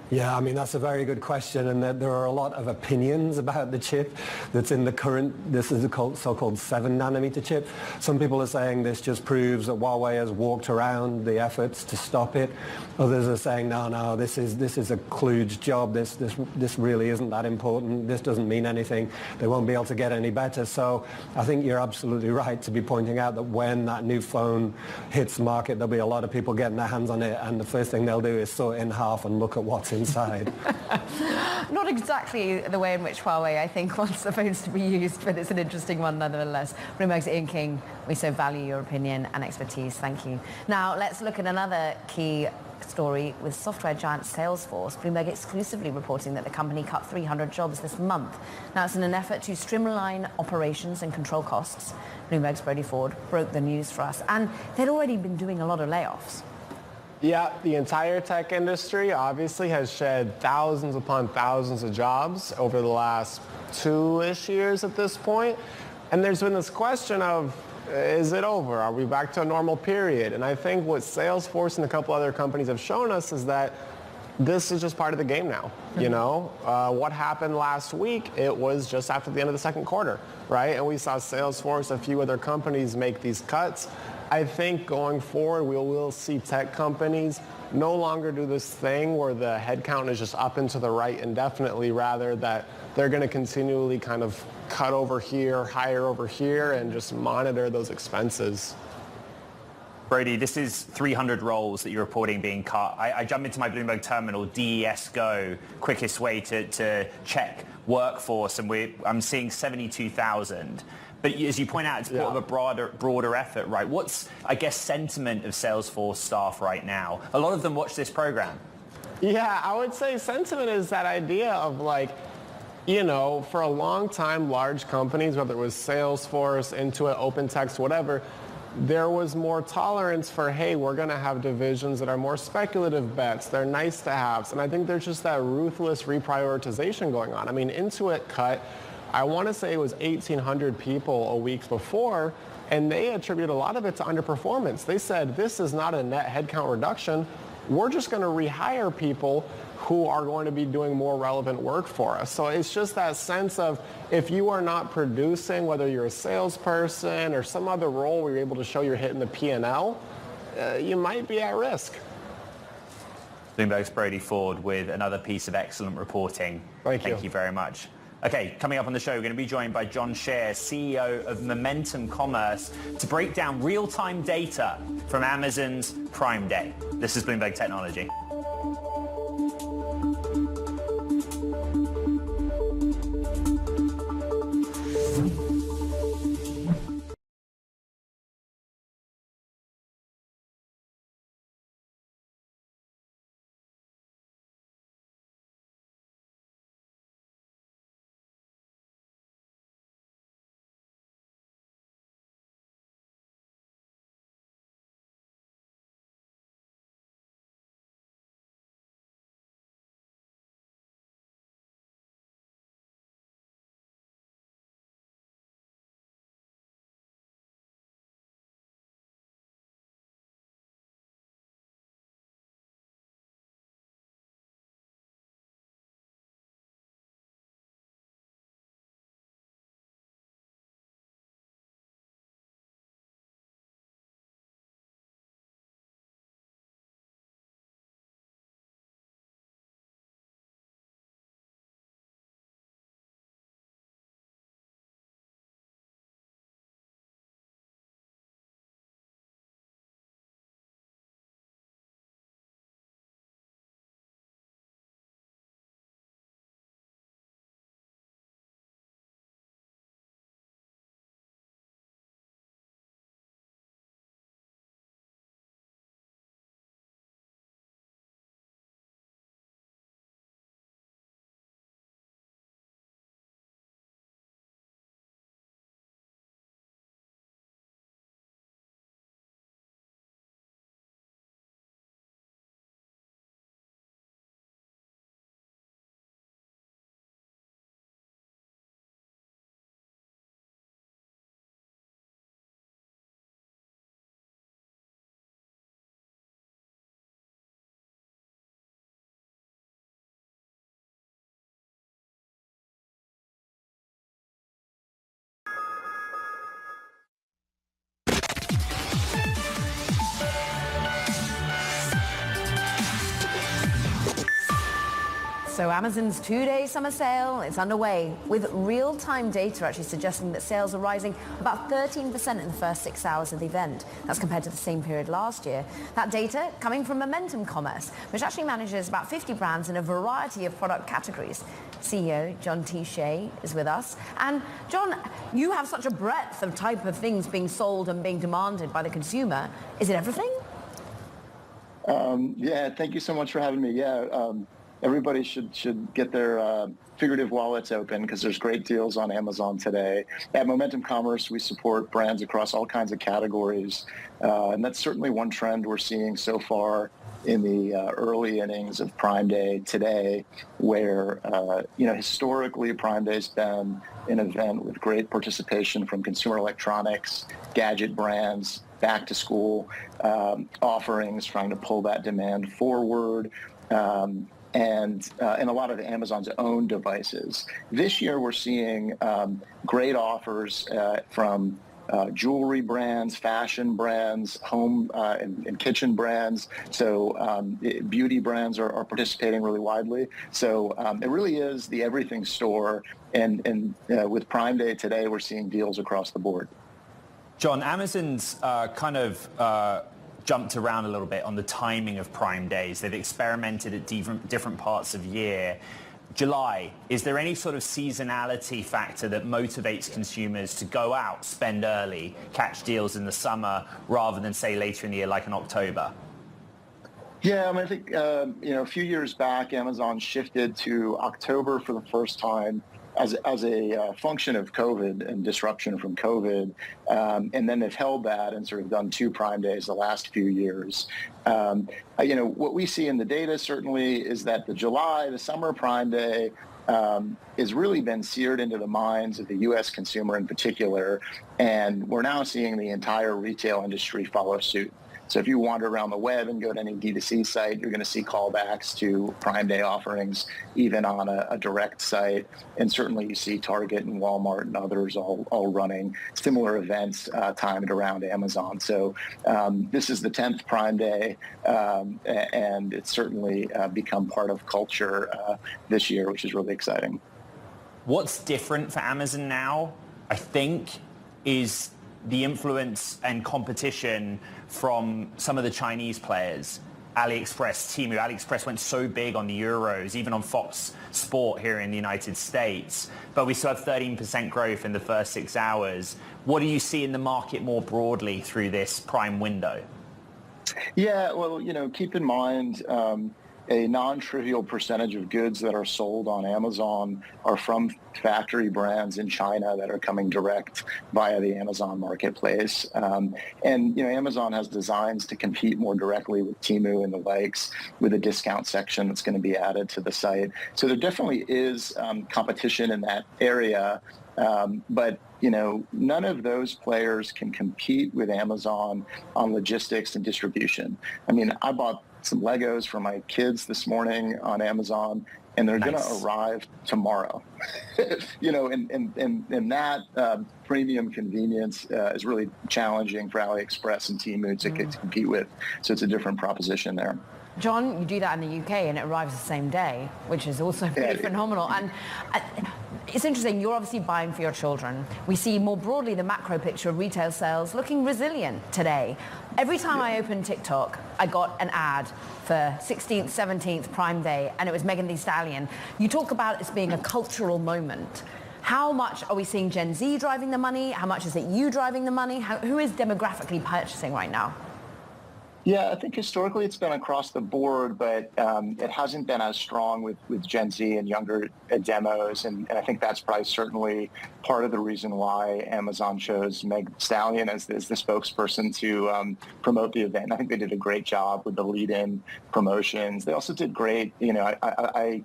[SPEAKER 14] Yeah, I mean, that's a very good question, and there are a lot of opinions about the chip that's in the current, this is a so-called 7-nanometer chip. Some people are saying this just proves that Huawei has walked around the efforts to stop it. Others are saying, no, this is a kludge job. This really isn't that important. This doesn't mean anything. They won't be able to get any better. So I think you're absolutely right to be pointing out that when that new phone hits the market, there'll be a lot of people getting their hands on it, and the first thing they'll do is saw it in half and look at what's inside.
[SPEAKER 9] Not exactly the way in which Huawei, I think, wants the phones to be used, but it's an interesting one nonetheless. Bloomberg's Ian King, we so value your opinion and expertise. Thank you. Now, let's look at another key story with software giant Salesforce. Bloomberg exclusively reporting that the company cut 300 jobs this month. Now, it's in an effort to streamline operations and control costs. Bloomberg's Brody Ford broke the news for us, and they'd already been doing a lot of layoffs.
[SPEAKER 15] Yeah, the entire tech industry obviously has shed thousands upon thousands of jobs over the last 2-ish years at this point. And there's been this question of, is it over? Are we back to a normal period? And I think what Salesforce and a couple other companies have shown us is that this is just part of the game now. What happened last week, it was just after the end of the second quarter, right? And we saw Salesforce, a few other companies make these cuts. I think going forward, we will see tech companies no longer do this thing where the headcount is just up and to the right indefinitely, rather that they're going to continually kind of cut over here, hire over here, and just monitor those expenses.
[SPEAKER 10] Brody, this is 300 roles that you're reporting being cut. I jump into my Bloomberg terminal, DES Go, quickest way to check workforce, and I'm seeing 72,000. But as you point out, it's part of a broader effort, right? What's, I guess, sentiment of Salesforce staff right now? A lot of them watch this program.
[SPEAKER 15] Yeah, I would say sentiment is that idea of for a long time, large companies, whether it was Salesforce, Intuit, OpenText, whatever, there was more tolerance for, hey, we're going to have divisions that are more speculative bets. They're nice to haves. And I think there's just that ruthless reprioritization going on. I mean, Intuit cut, I want to say it was 1,800 people a week before, and they attribute a lot of it to underperformance. They said, this is not a net headcount reduction. We're just going to rehire people who are going to be doing more relevant work for us. So it's just that sense of, if you are not producing, whether you're a salesperson or some other role where you're able to show you're hitting the P&L, you might be at risk.
[SPEAKER 10] Bloomberg's Brody Ford with another piece of excellent reporting. Thank you very much. Okay, coming up on the show, we're going to be joined by John Scher, CEO of Momentum Commerce, to break down real-time data from Amazon's Prime Day. This is Bloomberg Technology.
[SPEAKER 9] So Amazon's two-day summer sale is underway, with real-time data actually suggesting that sales are rising about 13% in the first 6 hours of the event. That's compared to the same period last year. That data coming from Momentum Commerce, which actually manages about 50 brands in a variety of product categories. CEO John T. Shea is with us. And John, you have such a breadth of type of things being sold and being demanded by the consumer. Is it everything?
[SPEAKER 16] Yeah, thank you so much for having me. Yeah, everybody should get their figurative wallets open because there's great deals on Amazon today. At Momentum Commerce, we support brands across all kinds of categories, and that's certainly one trend we're seeing so far in the early innings of Prime Day today, where historically Prime Day's been an event with great participation from consumer electronics, gadget brands, back to school offerings, trying to pull that demand forward. And a lot of Amazon's own devices. This year, we're seeing great offers from jewelry brands, fashion brands, home and kitchen brands. So beauty brands are participating really widely. So it really is the everything store. And with Prime Day today, we're seeing deals across the board.
[SPEAKER 10] John, Amazon's jumped around a little bit on the timing of Prime Days. They've experimented at different parts of year. July, is there any sort of seasonality factor that motivates consumers to go out, spend early, catch deals in the summer, rather than, say, later in the year, like in October?
[SPEAKER 16] Yeah, I mean, I think, a few years back, Amazon shifted to October for the first time as a function of COVID and disruption from COVID. And then they've held that and sort of done 2 Prime Days the last few years. What we see in the data certainly is that the summer Prime Day has really been seared into the minds of the U.S. consumer in particular. And we're now seeing the entire retail industry follow suit. So if you wander around the web and go to any D2C site, you're going to see callbacks to Prime Day offerings, even on a direct site. And certainly you see Target and Walmart and others all running similar events timed around Amazon. So this is the 10th Prime Day, and it's certainly become part of culture this year, which is really exciting.
[SPEAKER 10] What's different for Amazon now, I think, is the influence and competition from some of the Chinese players. AliExpress, Temu. AliExpress went so big on the Euros, even on Fox Sport here in the United States. But we still have 13% growth in the first 6 hours. What do you see in the market more broadly through this Prime window?
[SPEAKER 16] Yeah, well, keep in mind a non-trivial percentage of goods that are sold on Amazon are from factory brands in China that are coming direct via the Amazon marketplace. And Amazon has designs to compete more directly with Temu and the likes, with a discount section that's going to be added to the site. So there definitely is competition in that area. But none of those players can compete with Amazon on logistics and distribution. I mean, I bought some Legos for my kids this morning on Amazon, and they're going to arrive tomorrow. And that premium convenience is really challenging for AliExpress and Temu to compete with. So it's a different proposition there.
[SPEAKER 9] John, you do that in the UK and it arrives the same day, which is also pretty phenomenal. And it's interesting, you're obviously buying for your children. We see more broadly the macro picture of retail sales looking resilient today. Every time I open TikTok, I got an ad for 16th, 17th Prime Day, and it was Megan Thee Stallion. You talk about it as being a cultural moment. How much are we seeing Gen Z driving the money? How much is it you driving the money? Who is demographically purchasing right now?
[SPEAKER 16] Yeah, I think historically it's been across the board, but it hasn't been as strong with Gen Z and younger demos. And I think that's probably certainly part of the reason why Amazon chose Meg Stallion as the spokesperson to promote the event. And I think they did a great job with the lead-in promotions. They also did great. I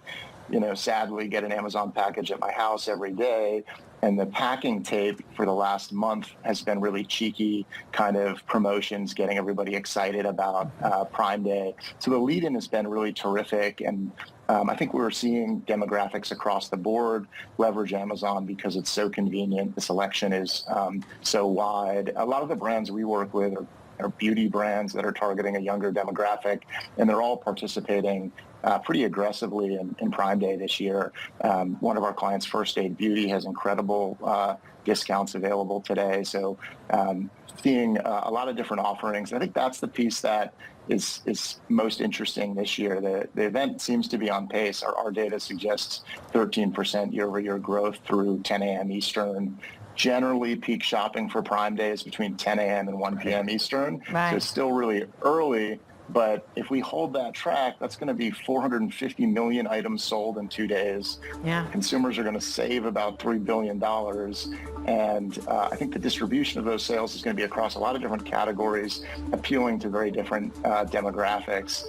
[SPEAKER 16] sadly get an Amazon package at my house every day. And the packing tape for the last month has been really cheeky kind of promotions, getting everybody excited about Prime Day. So the lead-in has been really terrific. And I think we're seeing demographics across the board leverage Amazon because it's so convenient. The selection is so wide. A lot of the brands we work with are beauty brands that are targeting a younger demographic, and they're all participating pretty aggressively in Prime Day this year. One of our clients, First Aid Beauty, has incredible discounts available today. So seeing a lot of different offerings. I think that's the piece that is most interesting this year. The event seems to be on pace. Our data suggests 13% year-over-year growth through 10 a.m. Eastern. Generally, peak shopping for Prime Day is between 10 a.m. and 1 p.m. Eastern.
[SPEAKER 9] Right.
[SPEAKER 16] So it's still really early. But if we hold that track, that's going to be 450 million items sold in 2 days.
[SPEAKER 9] Yeah.
[SPEAKER 16] Consumers are going to save about $3 billion. And I think the distribution of those sales is going to be across a lot of different categories, appealing to very different demographics.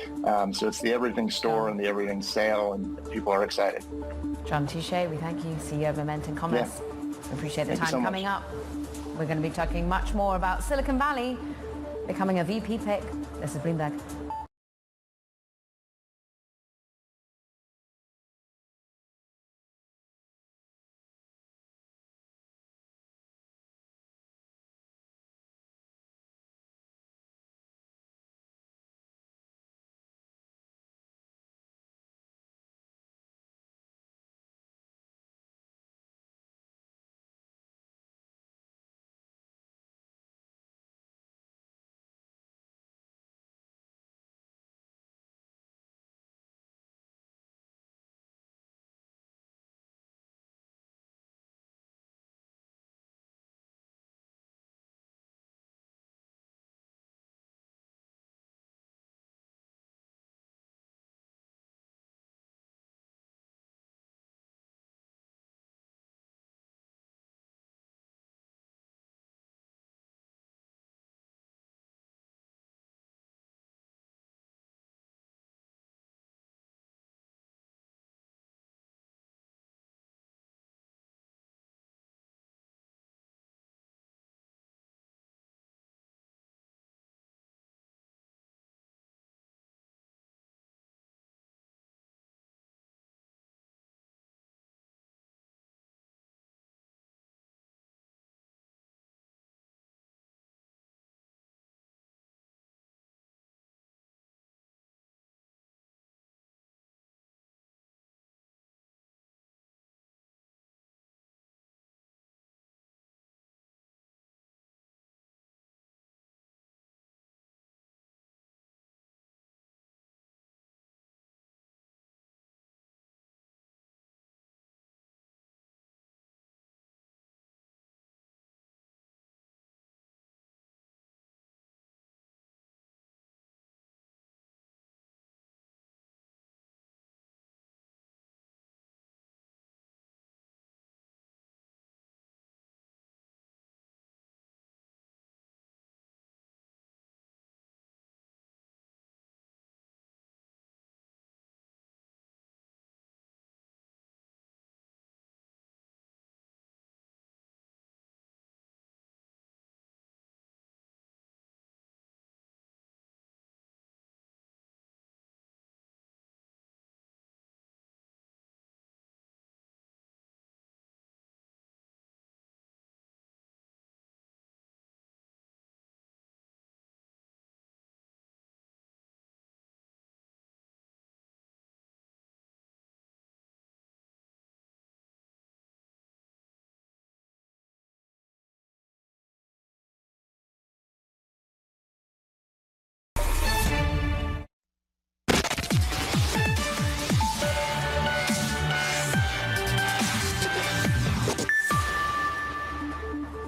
[SPEAKER 16] So it's the everything store and the everything sale, and people are excited.
[SPEAKER 9] John Touche, we thank you, CEO of Momentum Commerce.
[SPEAKER 16] Yeah.
[SPEAKER 9] We appreciate the
[SPEAKER 16] Thank you
[SPEAKER 9] time
[SPEAKER 16] so
[SPEAKER 9] coming
[SPEAKER 16] much.
[SPEAKER 9] up. We're going to be talking much more about Silicon Valley becoming a VP pick. This is Bloomberg.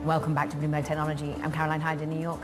[SPEAKER 9] Welcome back to Bloomberg Technology. I'm Caroline Hyde in New York.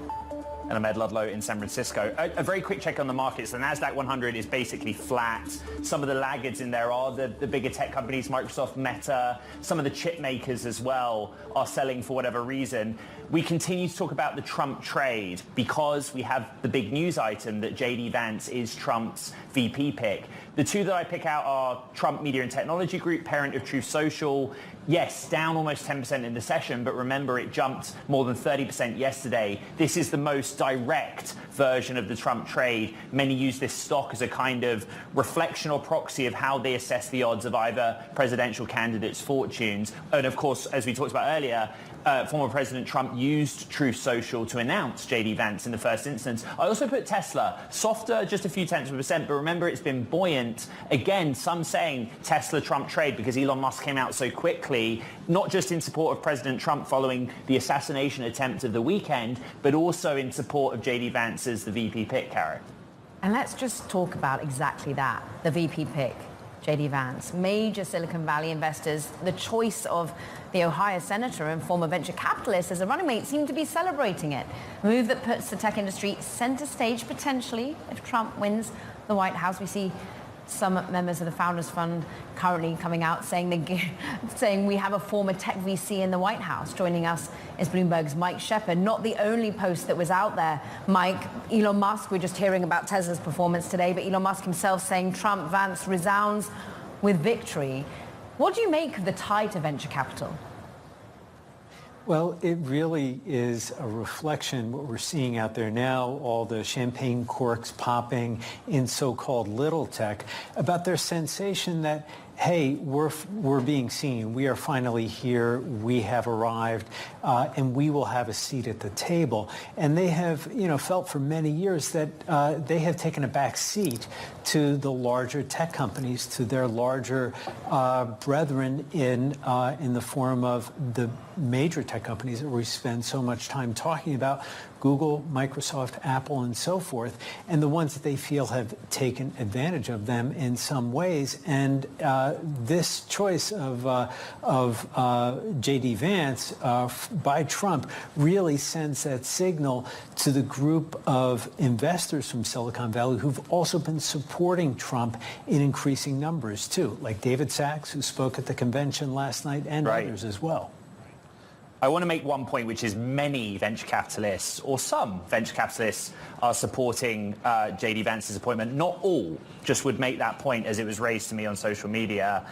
[SPEAKER 10] And I'm Ed Ludlow in San Francisco. A very quick check on the markets. The NASDAQ 100 is basically flat. Some of the laggards in there are the bigger tech companies, Microsoft, Meta, some of the chip makers as well are selling for whatever reason. We continue to talk about the Trump trade because we have the big news item that JD Vance is Trump's VP pick. The two that I pick out are Trump Media and Technology Group, parent of Truth Social. Yes, down almost 10% in the session, but remember it jumped more than 30% yesterday. This is the most direct version of the Trump trade. Many use this stock as a kind of reflection or proxy of how they assess the odds of either presidential candidates' fortunes. And of course, as we talked about earlier, former President Trump used Truth Social to announce J.D. Vance in the first instance. I also put Tesla softer, just a few tenths of a %, but remember it's been buoyant. Again, some saying Tesla-Trump trade because Elon Musk came out so quickly, not just in support of President Trump following the assassination attempt of the weekend, but also in support of J.D. Vance as the VP pick, Karen.
[SPEAKER 9] And let's just talk about exactly that, the VP pick, J.D. Vance. Major Silicon Valley investors, the choice of the Ohio senator and former venture capitalist as a running mate seem to be celebrating it. A move that puts the tech industry center stage potentially if Trump wins the White House. We see some members of the Founders Fund currently coming out saying we have a former tech VC in the White House. Joining us is Bloomberg's Mike Shepard. Not the only post that was out there, Mike. Elon Musk, we're just hearing about Tesla's performance today, but Elon Musk himself saying Trump Vance resounds with victory. What do you make of the tie to venture capital?
[SPEAKER 17] Well, it really is a reflection, what we're seeing out there now, all the champagne corks popping in so-called little tech, about their sensation that, hey, we're being seen. We are finally here. We have arrived, and we will have a seat at the table. And they have, felt for many years that they have taken a back seat to the larger tech companies, to their larger brethren in the form of the major tech companies that we spend so much time talking about, Google, Microsoft, Apple, and so forth, and the ones that they feel have taken advantage of them in some ways. And this choice of J.D. Vance by Trump really sends that signal to the group of investors from Silicon Valley who've also been supporting Trump in increasing numbers, too, like David Sachs, who spoke at the convention last night, and others as well.
[SPEAKER 10] I want to make one point, which is many venture capitalists, or some venture capitalists, are supporting J.D. Vance's appointment. Not all, just would make that point as it was raised to me on social media.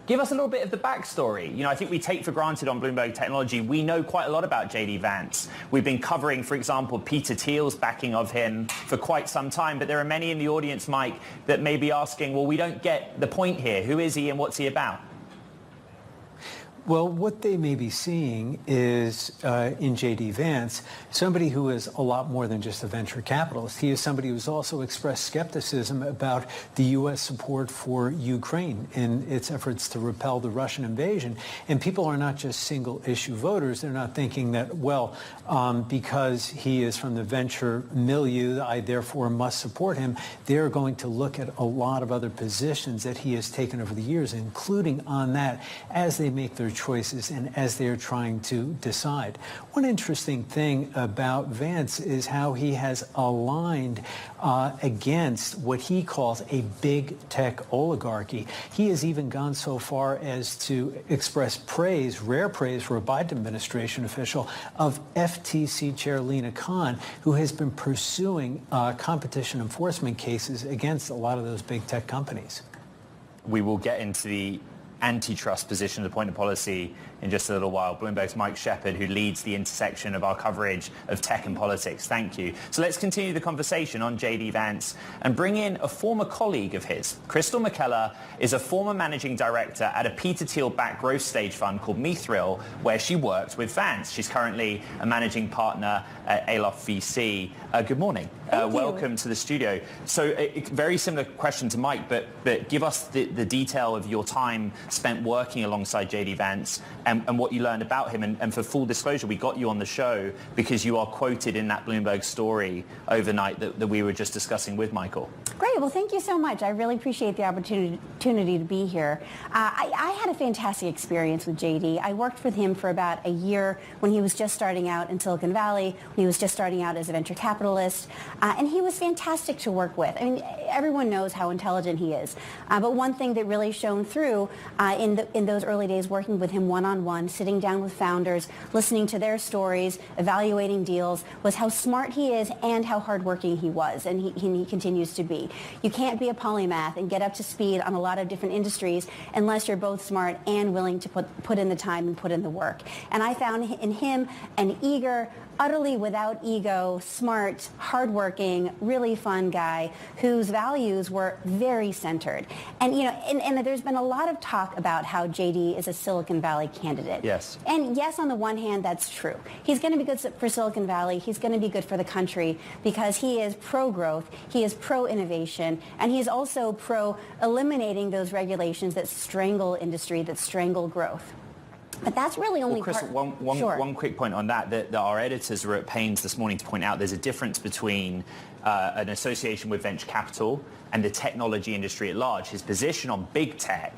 [SPEAKER 10] Give us a little bit of the backstory. I think we take for granted on Bloomberg Technology, we know quite a lot about J.D. Vance. We've been covering, for example, Peter Thiel's backing of him for quite some time, but there are many in the audience, Mike, that may be asking, well, we don't get the point here. Who is he and what's he about?
[SPEAKER 17] Well, what they may be seeing is, in J.D. Vance, somebody who is a lot more than just a venture capitalist. He is somebody who's also expressed skepticism about the U.S. support for Ukraine in its efforts to repel the Russian invasion. And people are not just single-issue voters. They're not thinking that, well, because he is from the venture milieu, I therefore must support him. They're going to look at a lot of other positions that he has taken over the years, including on that, as they make their choices and as they're trying to decide. One interesting thing about Vance is how he has aligned against what he calls a big tech oligarchy. He has even gone so far as to express praise, rare praise for a Biden administration official, of FTC Chair Lina Khan, who has been pursuing competition enforcement cases against a lot of those big tech companies.
[SPEAKER 10] We will get into the antitrust position of the point of policy in just a little while. Bloomberg's Mike Shepard, who leads the intersection of our coverage of tech and politics. Thank you. So let's continue the conversation on J.D. Vance and bring in a former colleague of his. Crystal McKellar is a former managing director at a Peter Thiel-backed growth stage fund called Mithril, where she worked with Vance. She's currently a managing partner at Aloft VC. Good morning. Welcome to the studio. So a very similar question to Mike, but give us the detail of your time spent working alongside J.D. Vance and what you learned about him. And for full disclosure, we got you on the show because you are quoted in that Bloomberg story overnight that we were just discussing with Michael.
[SPEAKER 18] Great. Well, thank you so much. I really appreciate the opportunity to be here. I had a fantastic experience with JD. I worked with him for about a year when he was just starting out in Silicon Valley, when he was just starting out as a venture capitalist, and he was fantastic to work with. I mean, everyone knows how intelligent he is, but one thing that really shone through in those early days working with him one-on-one, sitting down with founders, listening to their stories, evaluating deals, was how smart he is and how hardworking he was, and he continues to be. You can't be a polymath and get up to speed on a lot of different industries unless you're both smart and willing to put in the time and put in the work. And I found in him an eager, utterly without ego, smart, hardworking, really fun guy whose values were very centered. And and there's been a lot of talk talk about how JD is a Silicon Valley candidate.
[SPEAKER 10] Yes.
[SPEAKER 18] And yes, on the one hand, that's true. He's going to be good for Silicon Valley. He's going to be good for the country because he is pro-growth, he is pro-innovation, and he is also pro-eliminating those regulations that strangle industry, that strangle growth. But that's really only
[SPEAKER 10] Chris,
[SPEAKER 18] part.
[SPEAKER 10] one quick point on that our editors were at pains this morning to point out there's a difference between an association with venture capital and the technology industry at large. His position on big tech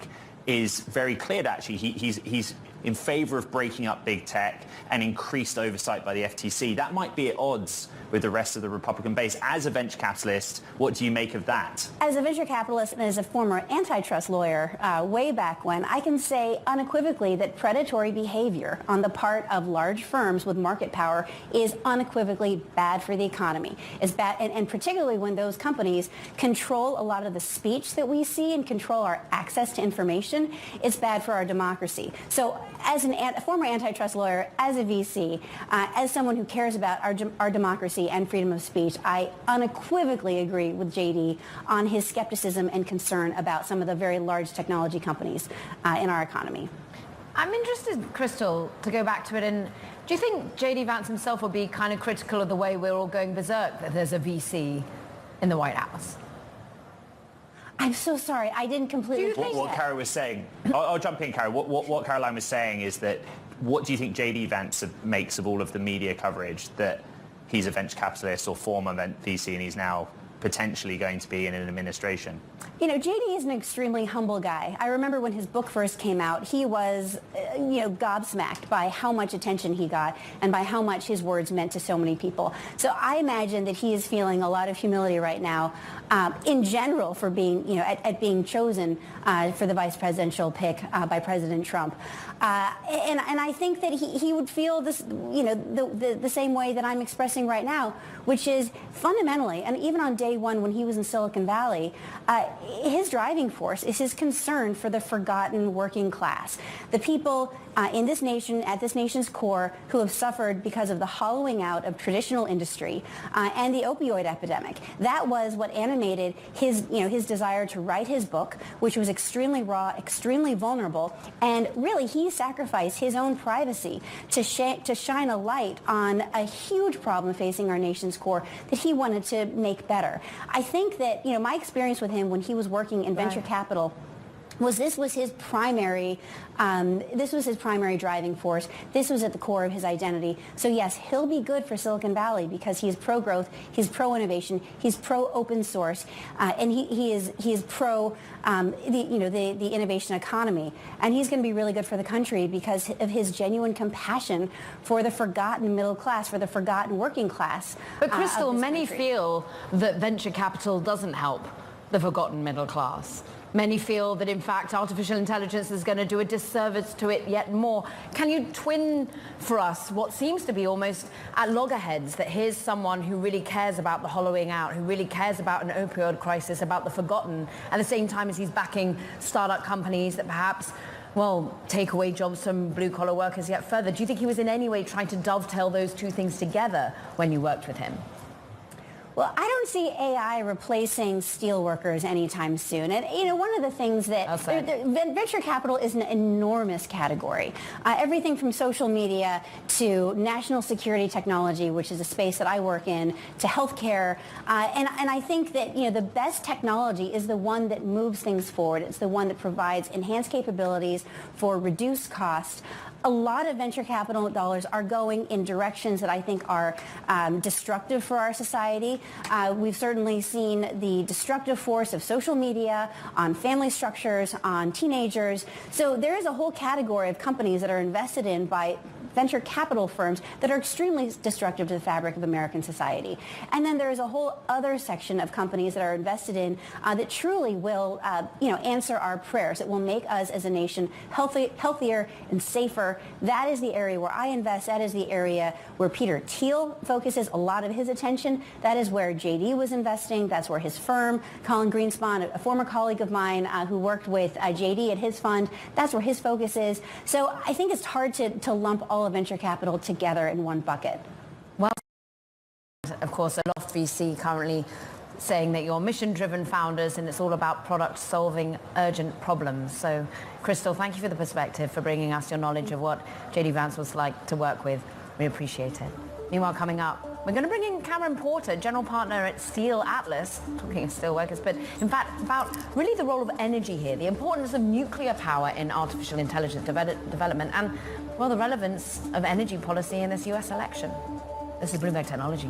[SPEAKER 10] is very clear, actually. He's in favor of breaking up big tech and increased oversight by the FTC. That might be at odds with the rest of the Republican base. As a venture capitalist, what do you make of that?
[SPEAKER 18] As a venture capitalist and as a former antitrust lawyer way back when, I can say unequivocally that predatory behavior on the part of large firms with market power is unequivocally bad for the economy. It's bad, and particularly when those companies control a lot of the speech that we see and control our access to information, it's bad for our democracy. So as a former antitrust lawyer, as a VC, as someone who cares about our democracy and freedom of speech, I unequivocally agree with JD on his skepticism and concern about some of the very large technology companies in our economy.
[SPEAKER 9] I'm interested, Crystal, to go back to it. And do you think JD Vance himself will be kind of critical of the way we're all going berserk that there's a VC in the White House?
[SPEAKER 18] I'm so sorry. I didn't completely catch
[SPEAKER 10] What Carol was saying, I'll jump in, Carol. What Caroline was saying is that what do you think JD Vance makes of all of the media coverage that he's a venture capitalist or former VC and he's now potentially going to be in an administration?
[SPEAKER 18] You know, JD is an extremely humble guy. I remember when his book first came out, he was, gobsmacked by how much attention he got and by how much his words meant to so many people. So I imagine that he is feeling a lot of humility right now, in general, for being, at being chosen for the vice presidential pick by President Trump. And I think that he would feel this, the same way that I'm expressing right now, which is fundamentally, and even on day one when he was in Silicon Valley, his driving force is his concern for the forgotten working class, the people in this nation, at this nation's core, who have suffered because of the hollowing out of traditional industry and the opioid epidemic. That was what animated his desire to write his book, which was extremely raw, extremely vulnerable, and really he sacrificed his own privacy to shine a light on a huge problem facing our nation's core that he wanted to make better. I think that, my experience with him when he was working in venture capital was this was his primary driving force. This was at the core of his identity. So yes, he'll be good for Silicon Valley because he's pro-growth, he's pro-innovation, he's pro-open source, and he is pro the innovation economy. And he's going to be really good for the country because of his genuine compassion for the forgotten middle class, for the forgotten working class.
[SPEAKER 9] But Crystal,
[SPEAKER 18] of this
[SPEAKER 9] many
[SPEAKER 18] country.
[SPEAKER 9] feel that venture capital doesn't help the forgotten middle class. Many feel that, in fact, artificial intelligence is going to do a disservice to it yet more. Can you twin for us what seems to be almost at loggerheads, that here's someone who really cares about the hollowing out, who really cares about an opioid crisis, about the forgotten, at the same time as he's backing startup companies that perhaps, take away jobs from blue-collar workers yet further? Do you think he was in any way trying to dovetail those two things together when you worked with him?
[SPEAKER 18] Well, I don't see AI replacing steelworkers anytime soon. And, one of the things that venture capital is an enormous category. Everything from social media to national security technology, which is a space that I work in, to healthcare. And I think that, the best technology is the one that moves things forward. It's the one that provides enhanced capabilities for reduced cost. A lot of venture capital dollars are going in directions that I think are destructive for our society. We've certainly seen the destructive force of social media on family structures, on teenagers. So there is a whole category of companies that are invested in by venture capital firms that are extremely destructive to the fabric of American society. And then there is a whole other section of companies that are invested in that truly will, answer our prayers. It will make us as a nation healthier and safer. That is the area where I invest. That is the area where Peter Thiel focuses a lot of his attention. That is where JD was investing. That's where his firm, Colin Greenspan, a former colleague of mine who worked with JD at his fund, that's where his focus is. So I think it's hard to lump all of venture capital together in one bucket.
[SPEAKER 9] Well, of course, Aloft VC currently saying that you're mission-driven founders and it's all about product solving urgent problems. So, Crystal, thank you for the perspective, for bringing us your knowledge of what JD Vance was like to work with. We appreciate it. Meanwhile, coming up, we're going to bring in Cameron Porter, general partner at Steel Atlas, talking of steelworkers, but in fact about really the role of energy here, the importance of nuclear power in artificial intelligence development, and, well, the relevance of energy policy in this US election. This is Bloomberg Technology.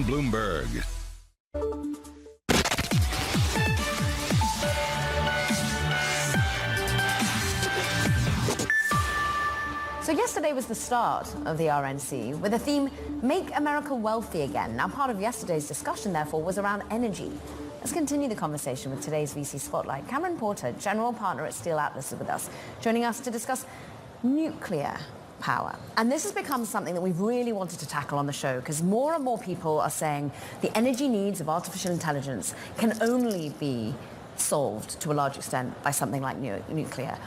[SPEAKER 8] Bloomberg.
[SPEAKER 9] So yesterday was the start of the RNC with the theme, Make America Wealthy Again. Now, part of yesterday's discussion, therefore, was around energy. Let's continue the conversation with today's VC Spotlight. Cameron Porter, general partner at Steel Atlas, is with us, joining us to discuss nuclear power. And this has become something that we've really wanted to tackle on the show because more and more people are saying the energy needs of artificial intelligence can only be solved to a large extent by something like nuclear.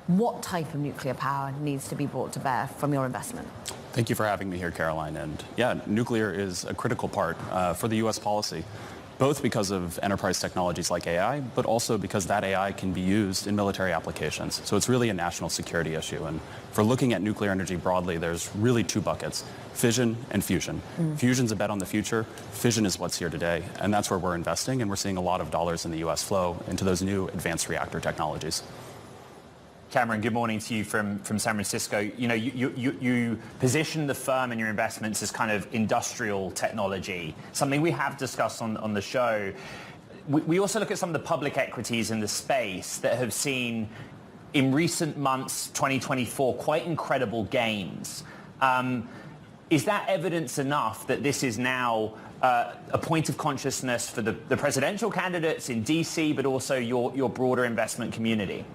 [SPEAKER 9] What type of nuclear power needs to be brought to bear from your investment?
[SPEAKER 19] Thank you for having me here, Caroline. And yeah, nuclear is a critical part for the U.S. policy, both because of enterprise technologies like AI, but also because that AI can be used in military applications. So it's really a national security issue. And for looking at nuclear energy broadly, there's really two buckets, fission and fusion. Fusion's a bet on the future. Fission is what's here today. And that's where we're investing. And we're seeing a lot of dollars in the U.S. flow into those new advanced reactor technologies.
[SPEAKER 10] Cameron, good morning to you from San Francisco. You know, you position the firm and your investments as kind of industrial technology, something we have discussed on the show. we also look at some of the public equities in the space that have seen, in recent months, 2024, quite incredible gains. Is that evidence enough that this is now a point of consciousness for the presidential candidates in DC, but also your broader investment community?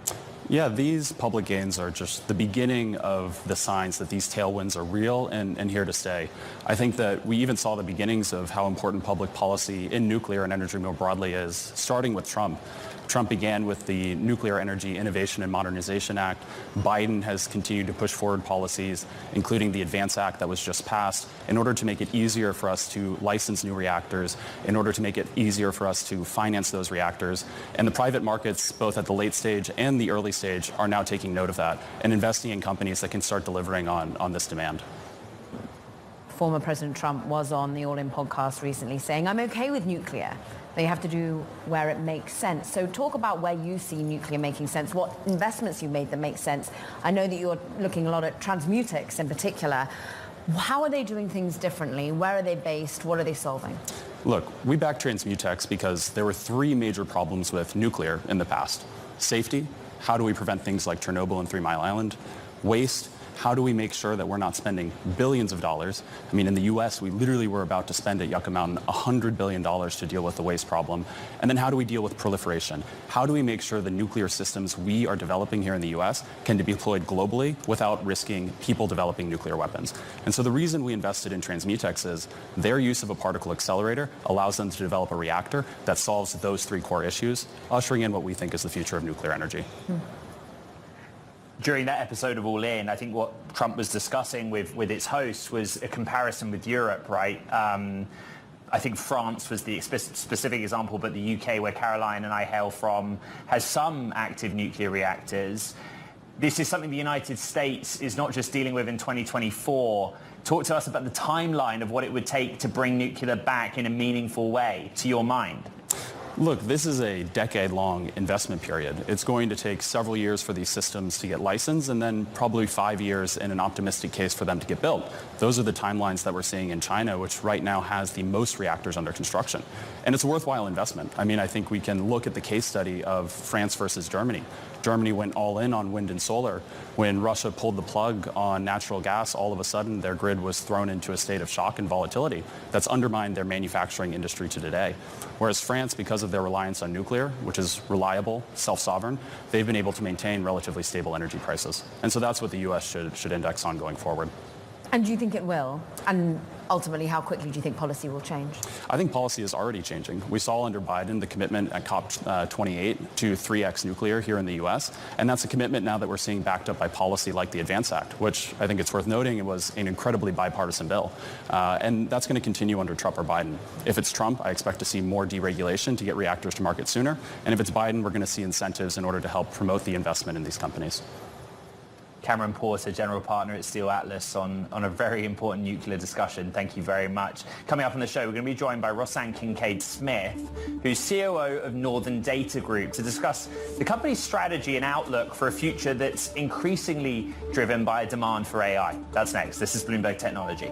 [SPEAKER 19] Yeah, these public gains are just the beginning of the signs that these tailwinds are real and here to stay. I think that we even saw the beginnings of how important public policy in nuclear and energy more broadly is, starting with Trump. Trump began with the Nuclear Energy Innovation and Modernization Act. Biden has continued to push forward policies, including the ADVANCE Act that was just passed, in order to make it easier for us to license new reactors, in order to make it easier for us to finance those reactors. And the private markets, both at the late stage and the early stage, are now taking note of that and investing in companies that can start delivering on this demand.
[SPEAKER 9] Former President Trump was on the All In podcast recently saying, I'm okay with nuclear. They have to do where it makes sense. So talk about where you see nuclear making sense, what investments you made that make sense. I know that you're looking a lot at Transmutix in particular. How are they doing things differently? Where are they based? What are they solving?
[SPEAKER 19] Look, we backed Transmutix because there were three major problems with nuclear in the past. Safety, how do we prevent things like Chernobyl and 3 Mile Island? Waste, how do we make sure that we're not spending billions of dollars? I mean, in the US, we literally were about to spend at Yucca Mountain $100 billion to deal with the waste problem. And then how do we deal with proliferation? How do we make sure the nuclear systems we are developing here in the US can be deployed globally without risking people developing nuclear weapons? And so the reason we invested in Transmutix is their use of a particle accelerator allows them to develop a reactor that solves those three core issues, ushering in what we think is the future of nuclear energy.
[SPEAKER 10] During that episode of All In, I think what Trump was discussing with its host was a comparison with Europe, right? I think France was the specific example, but the UK, where Caroline and I hail from, has some active nuclear reactors. This is something the United States is not just dealing with in 2024. Talk to us about the timeline of what it would take to bring nuclear back in a meaningful way, to your mind.
[SPEAKER 19] Look, this is a decade-long investment period. It's going to take several years for these systems to get licensed and then probably 5 years in an optimistic case for them to get built. Those are the timelines that we're seeing in China, which right now has the most reactors under construction. And it's a worthwhile investment. I mean, I think we can look at the case study of France versus Germany. Germany went all in on wind and solar. When Russia pulled the plug on natural gas, all of a sudden their grid was thrown into a state of shock and volatility that's undermined their manufacturing industry to today. Whereas France, because of their reliance on nuclear, which is reliable, self-sovereign, they've been able to maintain relatively stable energy prices. And so that's what the U.S. should index on going forward.
[SPEAKER 9] And do you think it will? And ultimately, how quickly do you think policy will change?
[SPEAKER 19] I think policy is already changing. We saw under Biden the commitment at COP28 to 3x nuclear here in the U.S. And that's a commitment now that we're seeing backed up by policy like the ADVANCE Act, which I think it's worth noting it was an incredibly bipartisan bill. And that's going to continue under Trump or Biden. If it's Trump, I expect to see more deregulation to get reactors to market sooner. And if it's Biden, we're going to see incentives in order to help promote the investment in these companies.
[SPEAKER 10] Cameron Porter, General Partner at Steel Atlas, on a very important nuclear discussion. Thank you very much. Coming up on the show, we're going to be joined by Rosanne Kincaid-Smith, who's COO of Northern Data Group, to discuss the company's strategy and outlook for a future that's increasingly driven by a demand for AI. That's next. This is Bloomberg Technology.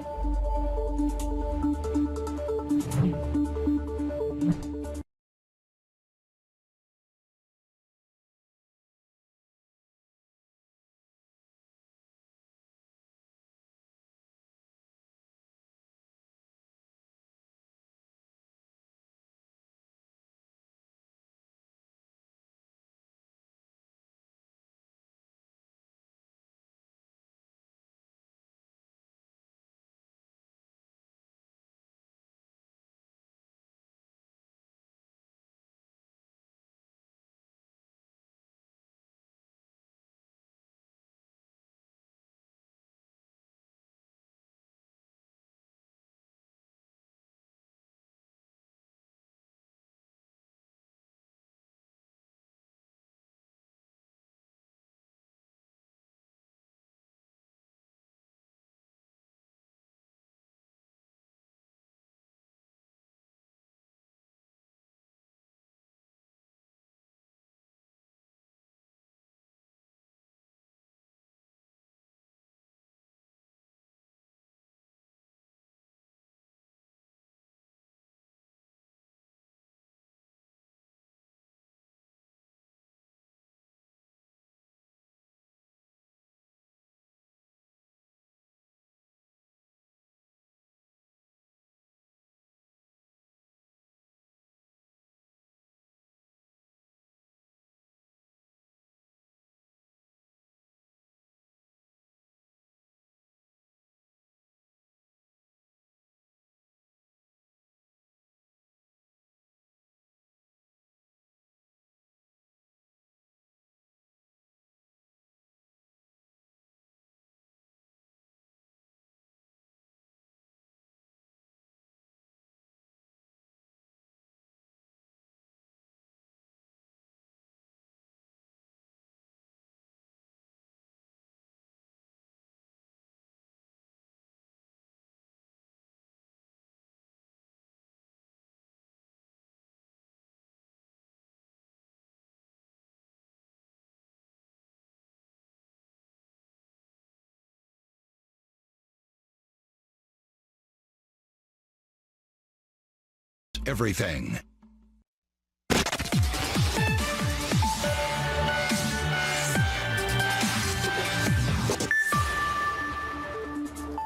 [SPEAKER 8] everything.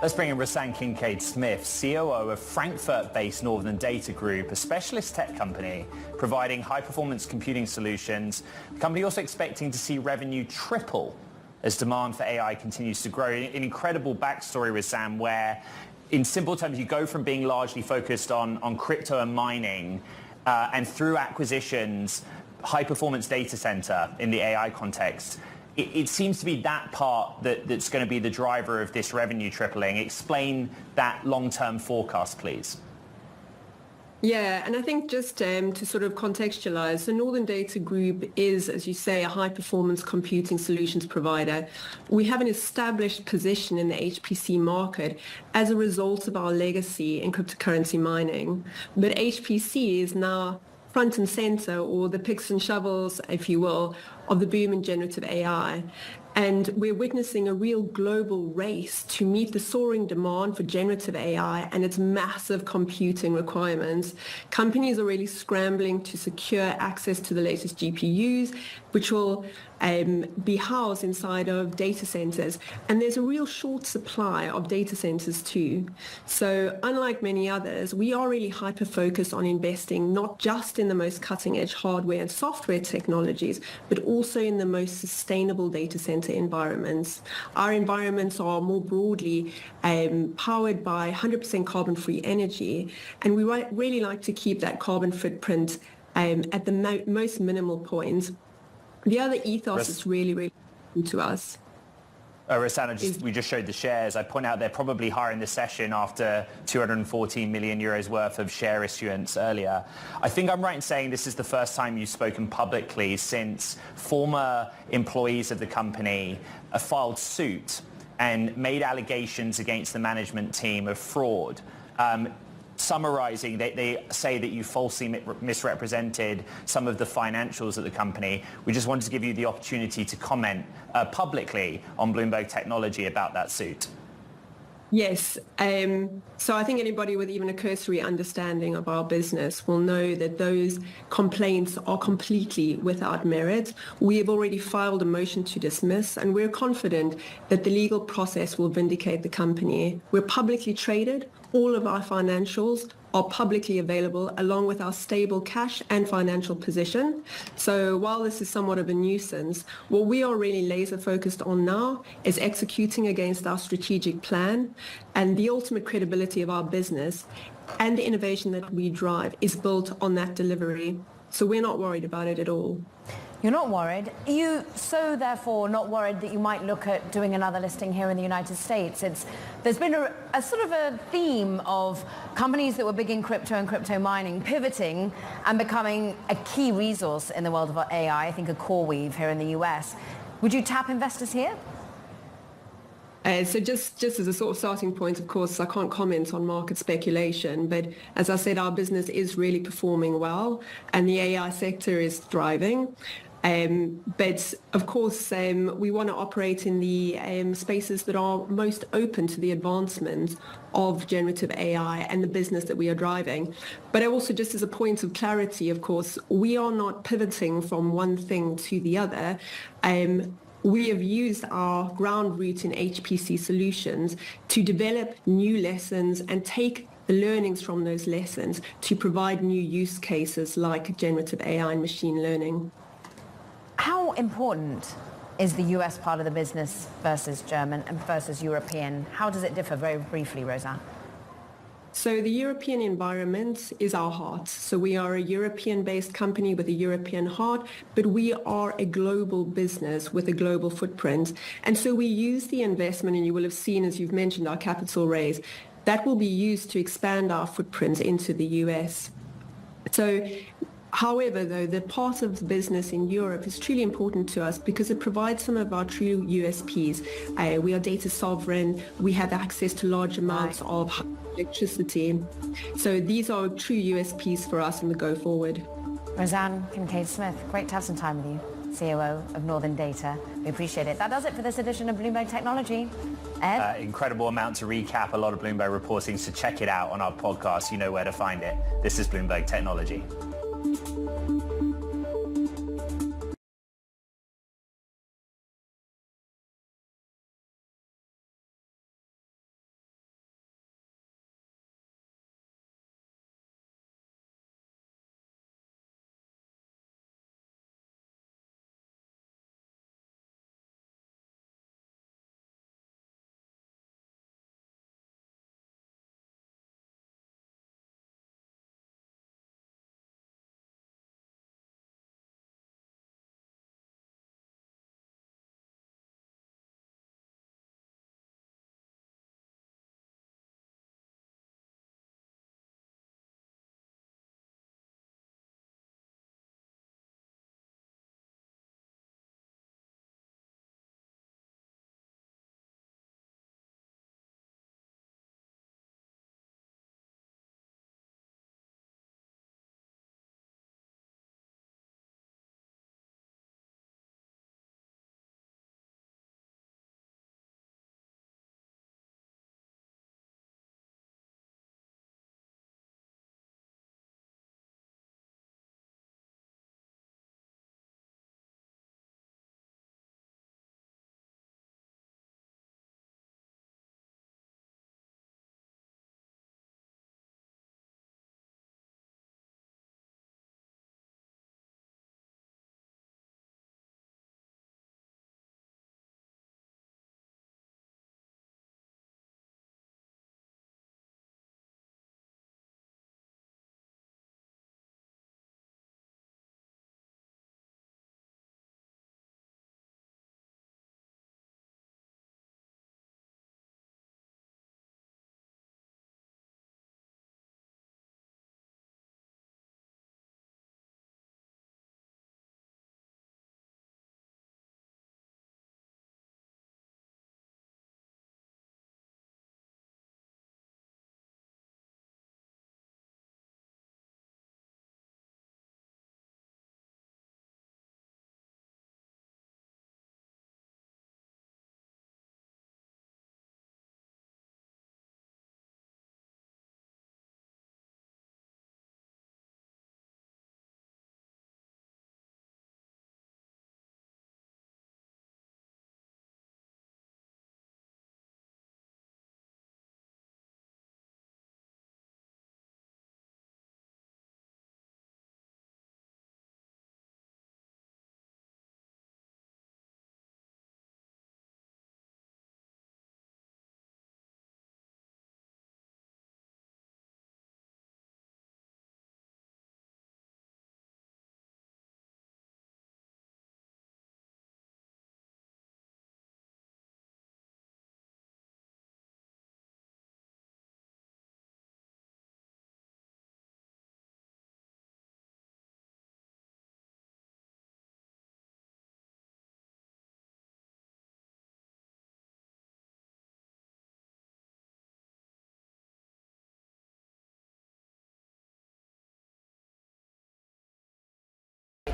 [SPEAKER 10] Let's bring in Rosanne Kincaid-Smith, COO of Frankfurt-based Northern Data Group, a specialist tech company providing high-performance computing solutions. The company also expecting to see revenue triple as demand for AI continues to grow. An incredible backstory, Rosanne, where in simple terms, you go from being largely focused on crypto and mining and through acquisitions, high-performance data center in the AI context. It seems to be that part that's going to be the driver of this revenue tripling. Explain that long-term forecast, please.
[SPEAKER 20] Yeah, and I think just to sort of contextualize, the Northern Data Group is, as you say, a high-performance computing solutions provider. We have an established position in the HPC market as a result of our legacy in cryptocurrency mining. But HPC is now front and center, or the picks and shovels, if you will, of the boom in generative AI. And we're witnessing a real global race to meet the soaring demand for generative AI and its massive computing requirements. Companies are really scrambling to secure access to the latest GPUs, which will be housed inside of data centers. And there's a real short supply of data centers too. So unlike many others, we are really hyper-focused on investing not just in the most cutting-edge hardware and software technologies, but also in the most sustainable data center environments. Our environments are more broadly powered by 100% carbon-free energy, and we really like to keep that carbon footprint at the most minimal point. The other ethos is really, really important to us.
[SPEAKER 10] Rosanna, we just showed the shares. I point out they're probably higher in the session after 214 million euros worth of share issuance earlier. I think I'm right in saying this is the first time you've spoken publicly since former employees of the company filed suit and made allegations against the management team of fraud. Summarizing, they say that you falsely misrepresented some of the financials of the company. We just wanted to give you the opportunity to comment publicly on Bloomberg Technology about that suit.
[SPEAKER 20] Yes. So I think anybody with even a cursory understanding of our business will know that those complaints are completely without merit. We have already filed a motion to dismiss, and we're confident that the legal process will vindicate the company. We're publicly traded. All of our financials are publicly available, along with our stable cash and financial position. So while this is somewhat of a nuisance, what we are really laser focused on now is executing against our strategic plan, and the ultimate credibility of our business and the innovation that we drive is built on that delivery. So we're not worried about it at all.
[SPEAKER 9] You're not worried. Are you so therefore not worried that you might look at doing another listing here in the United States? There's been a sort of a theme of companies that were big in crypto and crypto mining pivoting and becoming a key resource in the world of AI. I think a CoreWeave here in the US. Would you tap investors here?
[SPEAKER 20] So just as a sort of starting point, of course, I can't comment on market speculation, but as I said, our business is really performing well and the AI sector is thriving. But of course, we want to operate in the spaces that are most open to the advancement of generative AI and the business that we are driving. But also, just as a point of clarity, of course, we are not pivoting from one thing to the other. We have used our ground root in HPC solutions to develop new lessons and take the learnings from those lessons to provide new use cases like generative AI and machine learning.
[SPEAKER 9] How important is the US part of the business versus German and versus European? How does it differ, very briefly, Rosanne?
[SPEAKER 20] So the European environment is our heart. So we are a European-based company with a European heart, but we are a global business with a global footprint. And so we use the investment, and you will have seen, as you've mentioned, our capital raise, that will be used to expand our footprint into the US. So however, though, the part of the business in Europe is truly important to us because it provides some of our true USPs. We are data sovereign. We have access to large amounts of electricity. So these are true USPs for us in the go forward.
[SPEAKER 9] Rosanne Kincaid-Smith, great to have some time with you. COO of Northern Data. We appreciate it. That does it for this edition of Bloomberg Technology. Ed?
[SPEAKER 10] Incredible amount to recap, a lot of Bloomberg reporting, so check it out on our podcast. You know where to find it. This is Bloomberg Technology.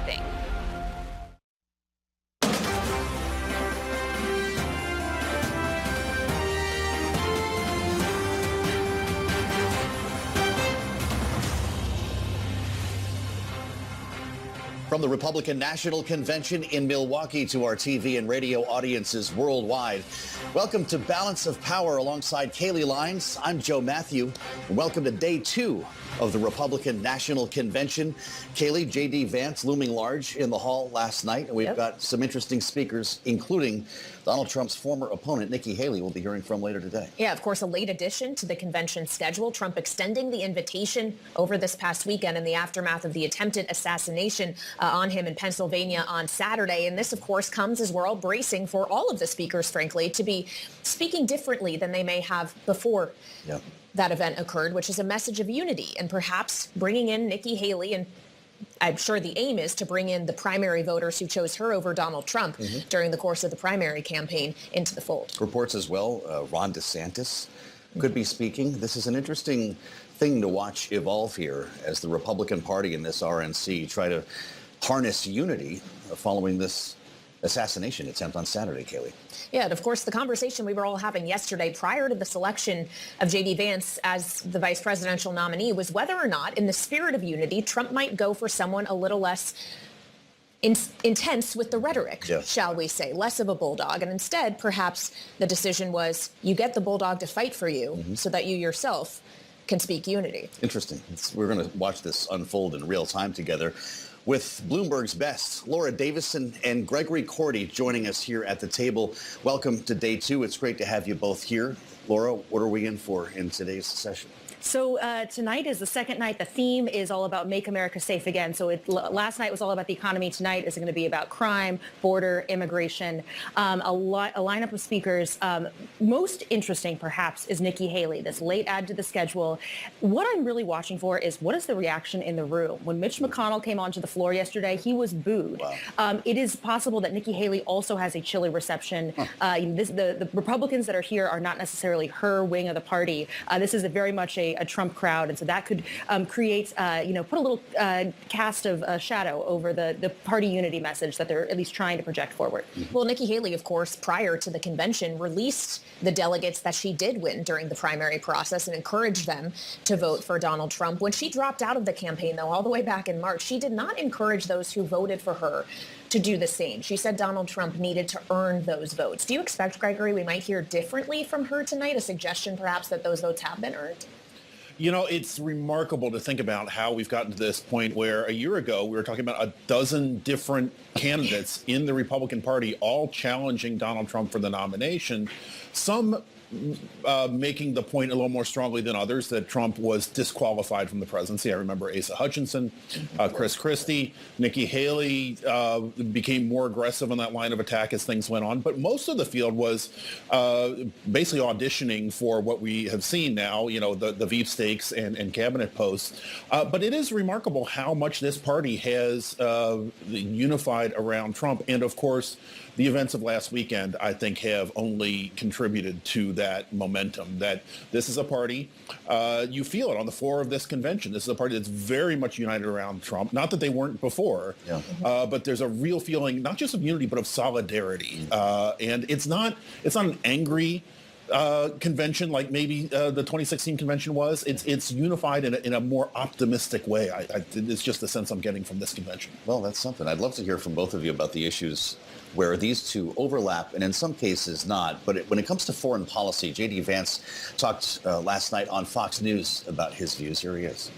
[SPEAKER 21] Thing.
[SPEAKER 11] From the Republican National Convention in Milwaukee to our TV and radio audiences worldwide, welcome to Balance of Power alongside Kaylee Lines. I'm Joe Matthew. Welcome to day 2 of the Republican National Convention. Kaylee, J.D. Vance looming large in the hall last night. And we've got some interesting speakers, including Donald Trump's former opponent, Nikki Haley, we'll be hearing from later today.
[SPEAKER 21] Yeah, of course, a late addition to the convention schedule. Trump extending the invitation over this past weekend in the aftermath of the attempted assassination on him in Pennsylvania on Saturday. And this, of course, comes as we're all bracing for all of the speakers, frankly, to be speaking differently than they may have before.
[SPEAKER 11] Yep.
[SPEAKER 21] That event occurred, which is a message of unity and perhaps bringing in Nikki Haley. And I'm sure the aim is to bring in the primary voters who chose her over Donald Trump during the course of the primary campaign into the fold.
[SPEAKER 11] Reports as well, Ron DeSantis could be speaking. This is an interesting thing to watch evolve here as the Republican Party in this RNC try to harness unity following this assassination attempt on Saturday, Kaylee.
[SPEAKER 21] Yeah, and of course, the conversation we were all having yesterday prior to the selection of J.D. Vance as the vice presidential nominee was whether or not, in the spirit of unity, Trump might go for someone a little less intense with the rhetoric, shall we say, less of a bulldog. And instead, perhaps the decision was you get the bulldog to fight for you so that you yourself can speak unity.
[SPEAKER 11] Interesting. We're going to watch this unfold in real time together with Bloomberg's best, Laura Davison and Gregory Cordy joining us here at the table. Welcome to day two. It's great to have you both here. Laura, what are we in for in today's session?
[SPEAKER 4] So tonight is the second night. The theme is all about Make America Safe Again. So last night was all about the economy. Tonight is going to be about crime, border, immigration, a lineup of speakers. Most interesting, perhaps, is Nikki Haley, this late add to the schedule. What I'm really watching for is what is the reaction in the room? When Mitch McConnell came onto the floor yesterday, he was booed. Wow. It is possible that Nikki Haley also has a chilly reception. The Republicans that are here are not necessarily her wing of the party. This is very much a Trump crowd, and so that could create, put a little cast of shadow over the party unity message that they're at least trying to project forward.
[SPEAKER 21] Well, Nikki Haley, of course, prior to the convention, released the delegates that she did win during the primary process and encouraged them to vote for Donald Trump. When she dropped out of the campaign, though, all the way back in March, she did not encourage those who voted for her to do the same. She said Donald Trump needed to earn those votes. Do you expect, Gregory, we might hear differently from her tonight, a suggestion perhaps that those votes have been earned?
[SPEAKER 22] You know, it's remarkable to think about how we've gotten to this point where a year ago we were talking about a dozen different candidates in the Republican Party all challenging Donald Trump for the nomination. Some making the point a little more strongly than others that Trump was disqualified from the presidency. I remember Asa Hutchinson, Chris Christie, Nikki Haley became more aggressive on that line of attack as things went on. But most of the field was basically auditioning for what we have seen now, the Veep stakes and cabinet posts. But it is remarkable how much this party has unified around Trump. And of course, the events of last weekend, I think, have only contributed to that momentum, that this is a party, you feel it on the floor of this convention. This is a party that's very much united around Trump. Not that they weren't before, but there's a real feeling, not just of unity, but of solidarity. And it's not an angry convention like maybe the 2016 convention was. It's unified in a more optimistic way. It's just the sense I'm getting from this convention.
[SPEAKER 11] Well, that's something. I'd love to hear from both of you about the issues where these two overlap, and in some cases not. But when it comes to foreign policy, J.D. Vance talked last night on Fox News about his views. Here he is.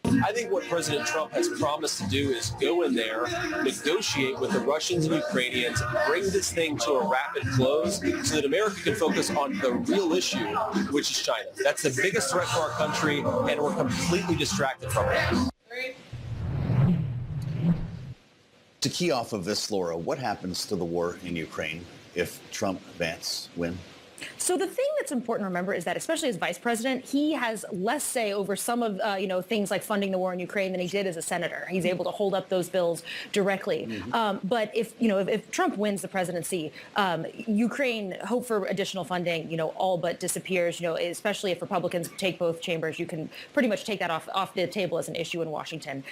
[SPEAKER 12] I think what President Trump has promised to do is go in there, negotiate with the Russians and Ukrainians, bring this thing to a rapid close so that America can focus on the real issue, which is China. That's the biggest threat to our country, and we're completely distracted from it.
[SPEAKER 11] To key off of this, Laura, what happens to the war in Ukraine if Trump-Vance win?
[SPEAKER 4] So the thing that's important to remember is that, especially as vice president, he has less say over some of things like funding the war in Ukraine than he did as a senator. He's able to hold up those bills directly. But if Trump wins the presidency, Ukraine, hope for additional funding, all but disappears. Especially if Republicans take both chambers, you can pretty much take that off the table as an issue in Washington.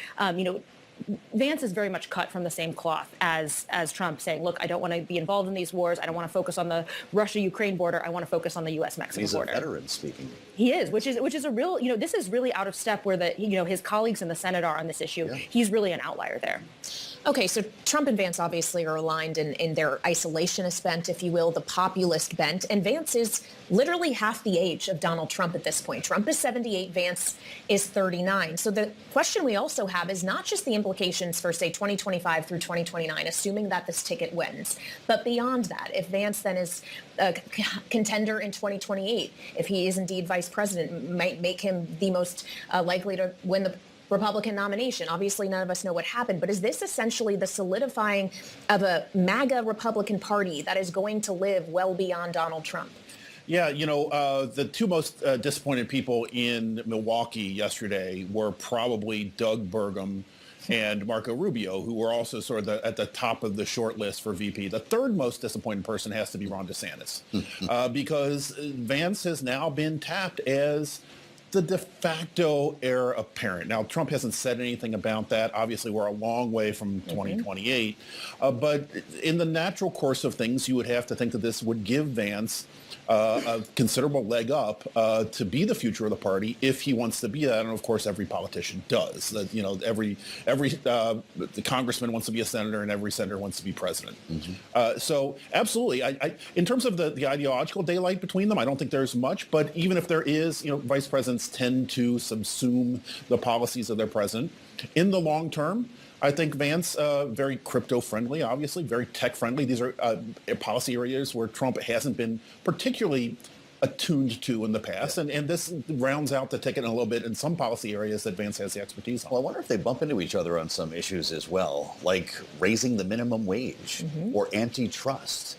[SPEAKER 4] Vance is very much cut from the same cloth as Trump, saying, look, I don't want to be involved in these wars. I don't want to focus on the Russia-Ukraine border. I want to focus on the U.S.-Mexico border.
[SPEAKER 11] He's a veteran speaking.
[SPEAKER 4] He is, which is a real, this is really out of step where his colleagues in the Senate are on this issue. Yeah. He's really an outlier there.
[SPEAKER 21] Okay, so Trump and Vance obviously are aligned in their isolationist bent, if you will, the populist bent. And Vance is literally half the age of Donald Trump at this point. Trump is 78, Vance is 39. So the question we also have is not just the implications for, say, 2025 through 2029, assuming that this ticket wins, but beyond that, if Vance then is a contender in 2028, if he is indeed vice president, might make him the most likely to win the Republican nomination. Obviously, none of us know what happened, but is this essentially the solidifying of a MAGA Republican Party that is going to live well beyond Donald Trump?
[SPEAKER 22] Yeah, the two most disappointed people in Milwaukee yesterday were probably Doug Burgum and Marco Rubio, who were also sort of at the top of the short list for VP. The third most disappointed person has to be Ron DeSantis, because Vance has now been tapped as the de facto heir apparent. Now, Trump hasn't said anything about that. Obviously, we're a long way from 2028. But in the natural course of things, you would have to think that this would give Vance a considerable leg up to be the future of the party if he wants to be that. And of course, every politician does. That, you know, every the congressman wants to be a senator, and every senator wants to be president. So absolutely, in terms of the ideological daylight between them, I don't think there's much. But even if there is, you know, vice presidents tend to subsume the policies of their president. In the long term, I think Vance, very crypto-friendly, obviously, very tech-friendly. These are policy areas where Trump hasn't been particularly attuned to in the past. And this rounds out the ticket a little bit in some policy areas that Vance has the expertise on.
[SPEAKER 11] Well, I wonder if they bump into each other on some issues as well, like raising the minimum wage or antitrust.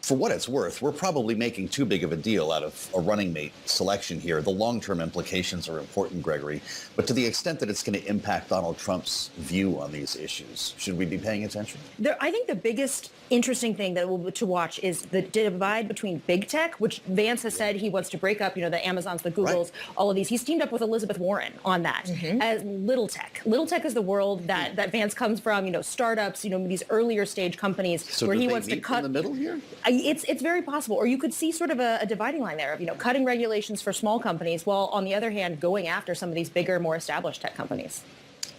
[SPEAKER 11] For what it's worth, we're probably making too big of a deal out of a running mate selection here. The long-term implications are important, Gregory. But to the extent that it's going to impact Donald Trump's view on these issues, should we be paying attention?
[SPEAKER 4] I think the biggest interesting thing that will to watch is the divide between big tech, which Vance has said he wants to break up, you know, the Amazons, the Googles, all of these. He's teamed up with Elizabeth Warren on that as little tech. Little tech is the world that Vance comes from, you know, startups, you know, these earlier stage companies
[SPEAKER 11] so
[SPEAKER 4] where
[SPEAKER 11] do
[SPEAKER 4] he
[SPEAKER 11] they
[SPEAKER 4] wants to
[SPEAKER 11] meet
[SPEAKER 4] cut
[SPEAKER 11] in the middle here?
[SPEAKER 4] It's very possible. Or you could see sort of a dividing line there of, you know, cutting regulations for small companies while on the other hand going after some of these bigger, more established tech companies.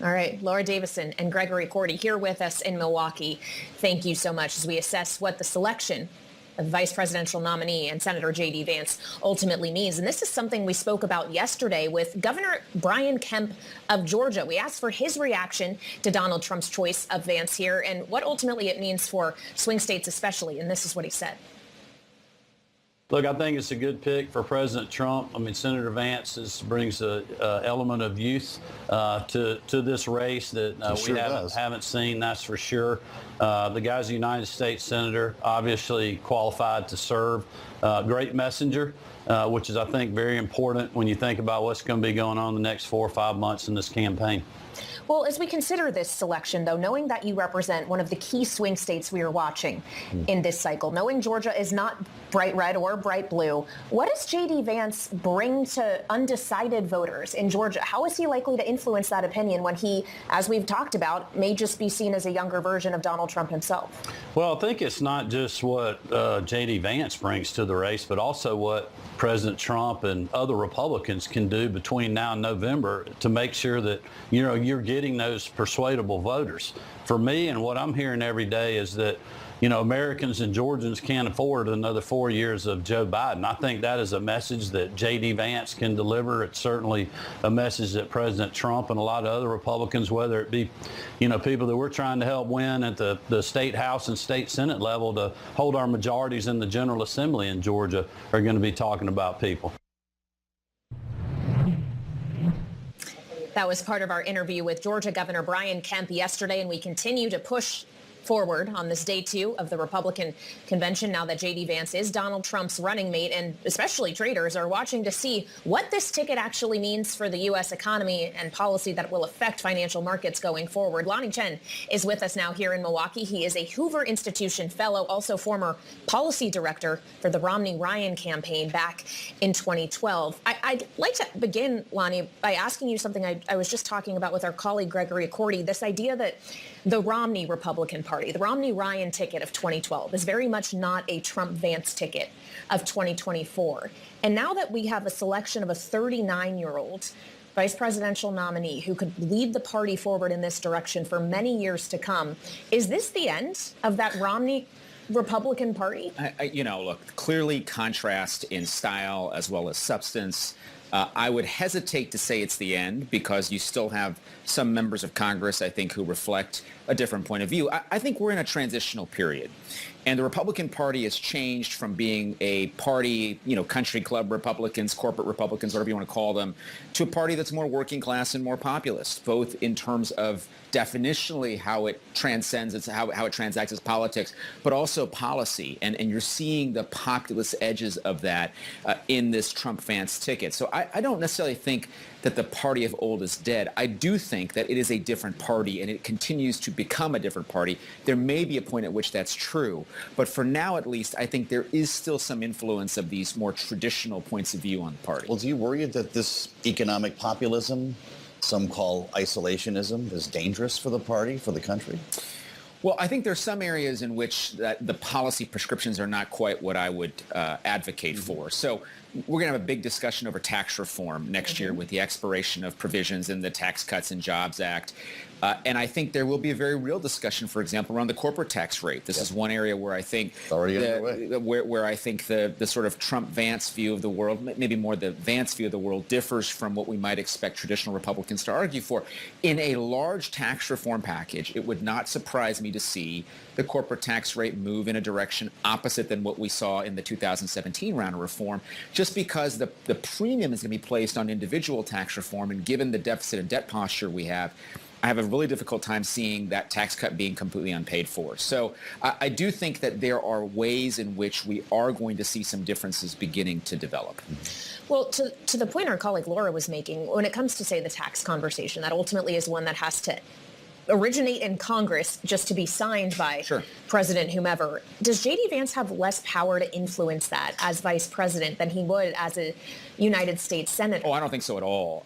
[SPEAKER 21] All right, Laura Davison and Gregory Cordy here with us in Milwaukee. Thank you so much as we assess what the selection of vice presidential nominee and Senator J.D. Vance ultimately means. And this is something we spoke about yesterday with Governor Brian Kemp of Georgia. We asked for his reaction to Donald Trump's choice of Vance here and what ultimately it means for swing states especially. And this is what he said.
[SPEAKER 3] Look, I think it's a good pick for President Trump. I mean, Senator Vance brings an element of youth to this race that we haven't seen, that's for sure. The guy's a United States Senator, obviously qualified to serve. Great messenger, which is, I think, very important when you think about what's going to be going on the next 4 or 5 months in this campaign.
[SPEAKER 21] Well, as we consider this selection, though, knowing that you represent one of the key swing states we are watching in this cycle, knowing Georgia is not bright red or bright blue, what does J.D. Vance bring to undecided voters in Georgia? How is he likely to influence that opinion when he, as we've talked about, may just be seen as a younger version of Donald Trump himself?
[SPEAKER 3] Well, I think it's not just what J.D. Vance brings to the race, but also what President Trump and other Republicans can do between now and November to make sure that, you know, you're getting those persuadable voters. For me, and what I'm hearing every day is that, you know, Americans and Georgians can't afford another 4 years of Joe Biden. I think that is a message that J.D. Vance can deliver. It's certainly a message that President Trump and a lot of other Republicans, whether it be, you know, people that we're trying to help win at the state House and state Senate level to hold our majorities in the General Assembly in Georgia, are going to be talking about people.
[SPEAKER 21] That was part of our interview with Georgia Governor Brian Kemp yesterday, and we continue to push forward on this day 2 of the Republican convention now that J.D. Vance is Donald Trump's running mate, and especially traders are watching to see what this ticket actually means for the U.S. economy and policy that will affect financial markets going forward. Lonnie Chen is with us now here in Milwaukee. He is a Hoover Institution fellow, also former policy director for the Romney-Ryan campaign back in 2012. I'd like to begin, Lonnie, by asking you something I was just talking about with our colleague Gregory Cordy, this idea that the Romney Republican Party, the Romney-Ryan ticket of 2012 is very much not a Trump-Vance ticket of 2024. And now that we have a selection of a 39-year-old vice presidential nominee who could lead the party forward in this direction for many years to come, is this the end of that Romney Republican Party?
[SPEAKER 5] You know, look, clearly contrast in style as well as substance. I would hesitate to say it's the end because you still have some members of Congress, I think, who reflect a different point of view. I think we're in a transitional period. And the Republican Party has changed from being a party, you know, country club Republicans, corporate Republicans, whatever you want to call them, to a party that's more working class and more populist, both in terms of definitionally how it transcends, how it transacts its politics, but also policy. And you're seeing the populist edges of that in this Trump-Vance ticket. So I don't necessarily think that the party of old is dead. I do think that it is a different party and it continues to become a different party. There may be a point at which that's true, but for now at least, I think there is still some influence of these more traditional points of view on the party.
[SPEAKER 11] Well, do you worry that this economic populism, some call isolationism, is dangerous for the party, for the country?
[SPEAKER 5] Well, I think there's some areas in which the policy prescriptions are not quite what I would advocate for. So we're going to have a big discussion over tax reform next year with the expiration of provisions in the Tax Cuts and Jobs Act. And I think there will be a very real discussion, for example, around the corporate tax rate. This is one area where I think where I think the sort of Trump-Vance view of the world, maybe more the Vance view of the world, differs from what we might expect traditional Republicans to argue for. In a large tax reform package, it would not surprise me to see the corporate tax rate move in a direction opposite than what we saw in the 2017 round of reform, just because the premium is going to be placed on individual tax reform, and given the deficit and debt posture we have, I have a really difficult time seeing that tax cut being completely unpaid for. So I do think that there are ways in which we are going to see some differences beginning to develop.
[SPEAKER 21] Well, to the point our colleague Laura was making, when it comes to, say, the tax conversation, that ultimately is one that has to originate in Congress just to be signed by President whomever. Does J.D. Vance have less power to influence that as vice president than he would as a United States senator?
[SPEAKER 5] Oh, I don't think so at all.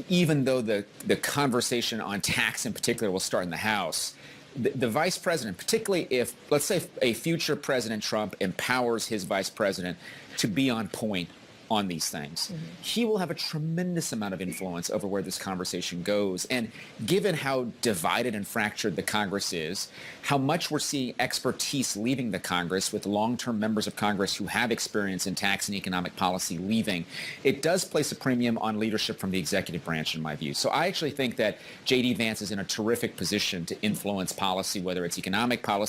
[SPEAKER 5] Even though the conversation on tax in particular will start in the House, the vice president, particularly if, let's say, a future President Trump empowers his vice president to be on point on these things, he will have a tremendous amount of influence over where this conversation goes. And given how divided and fractured the Congress is, how much we're seeing expertise leaving the Congress with long-term members of Congress who have experience in tax and economic policy leaving, it does place a premium on leadership from the executive branch, in my view. So I actually think that J.D. Vance is in a terrific position to influence policy, whether it's economic policy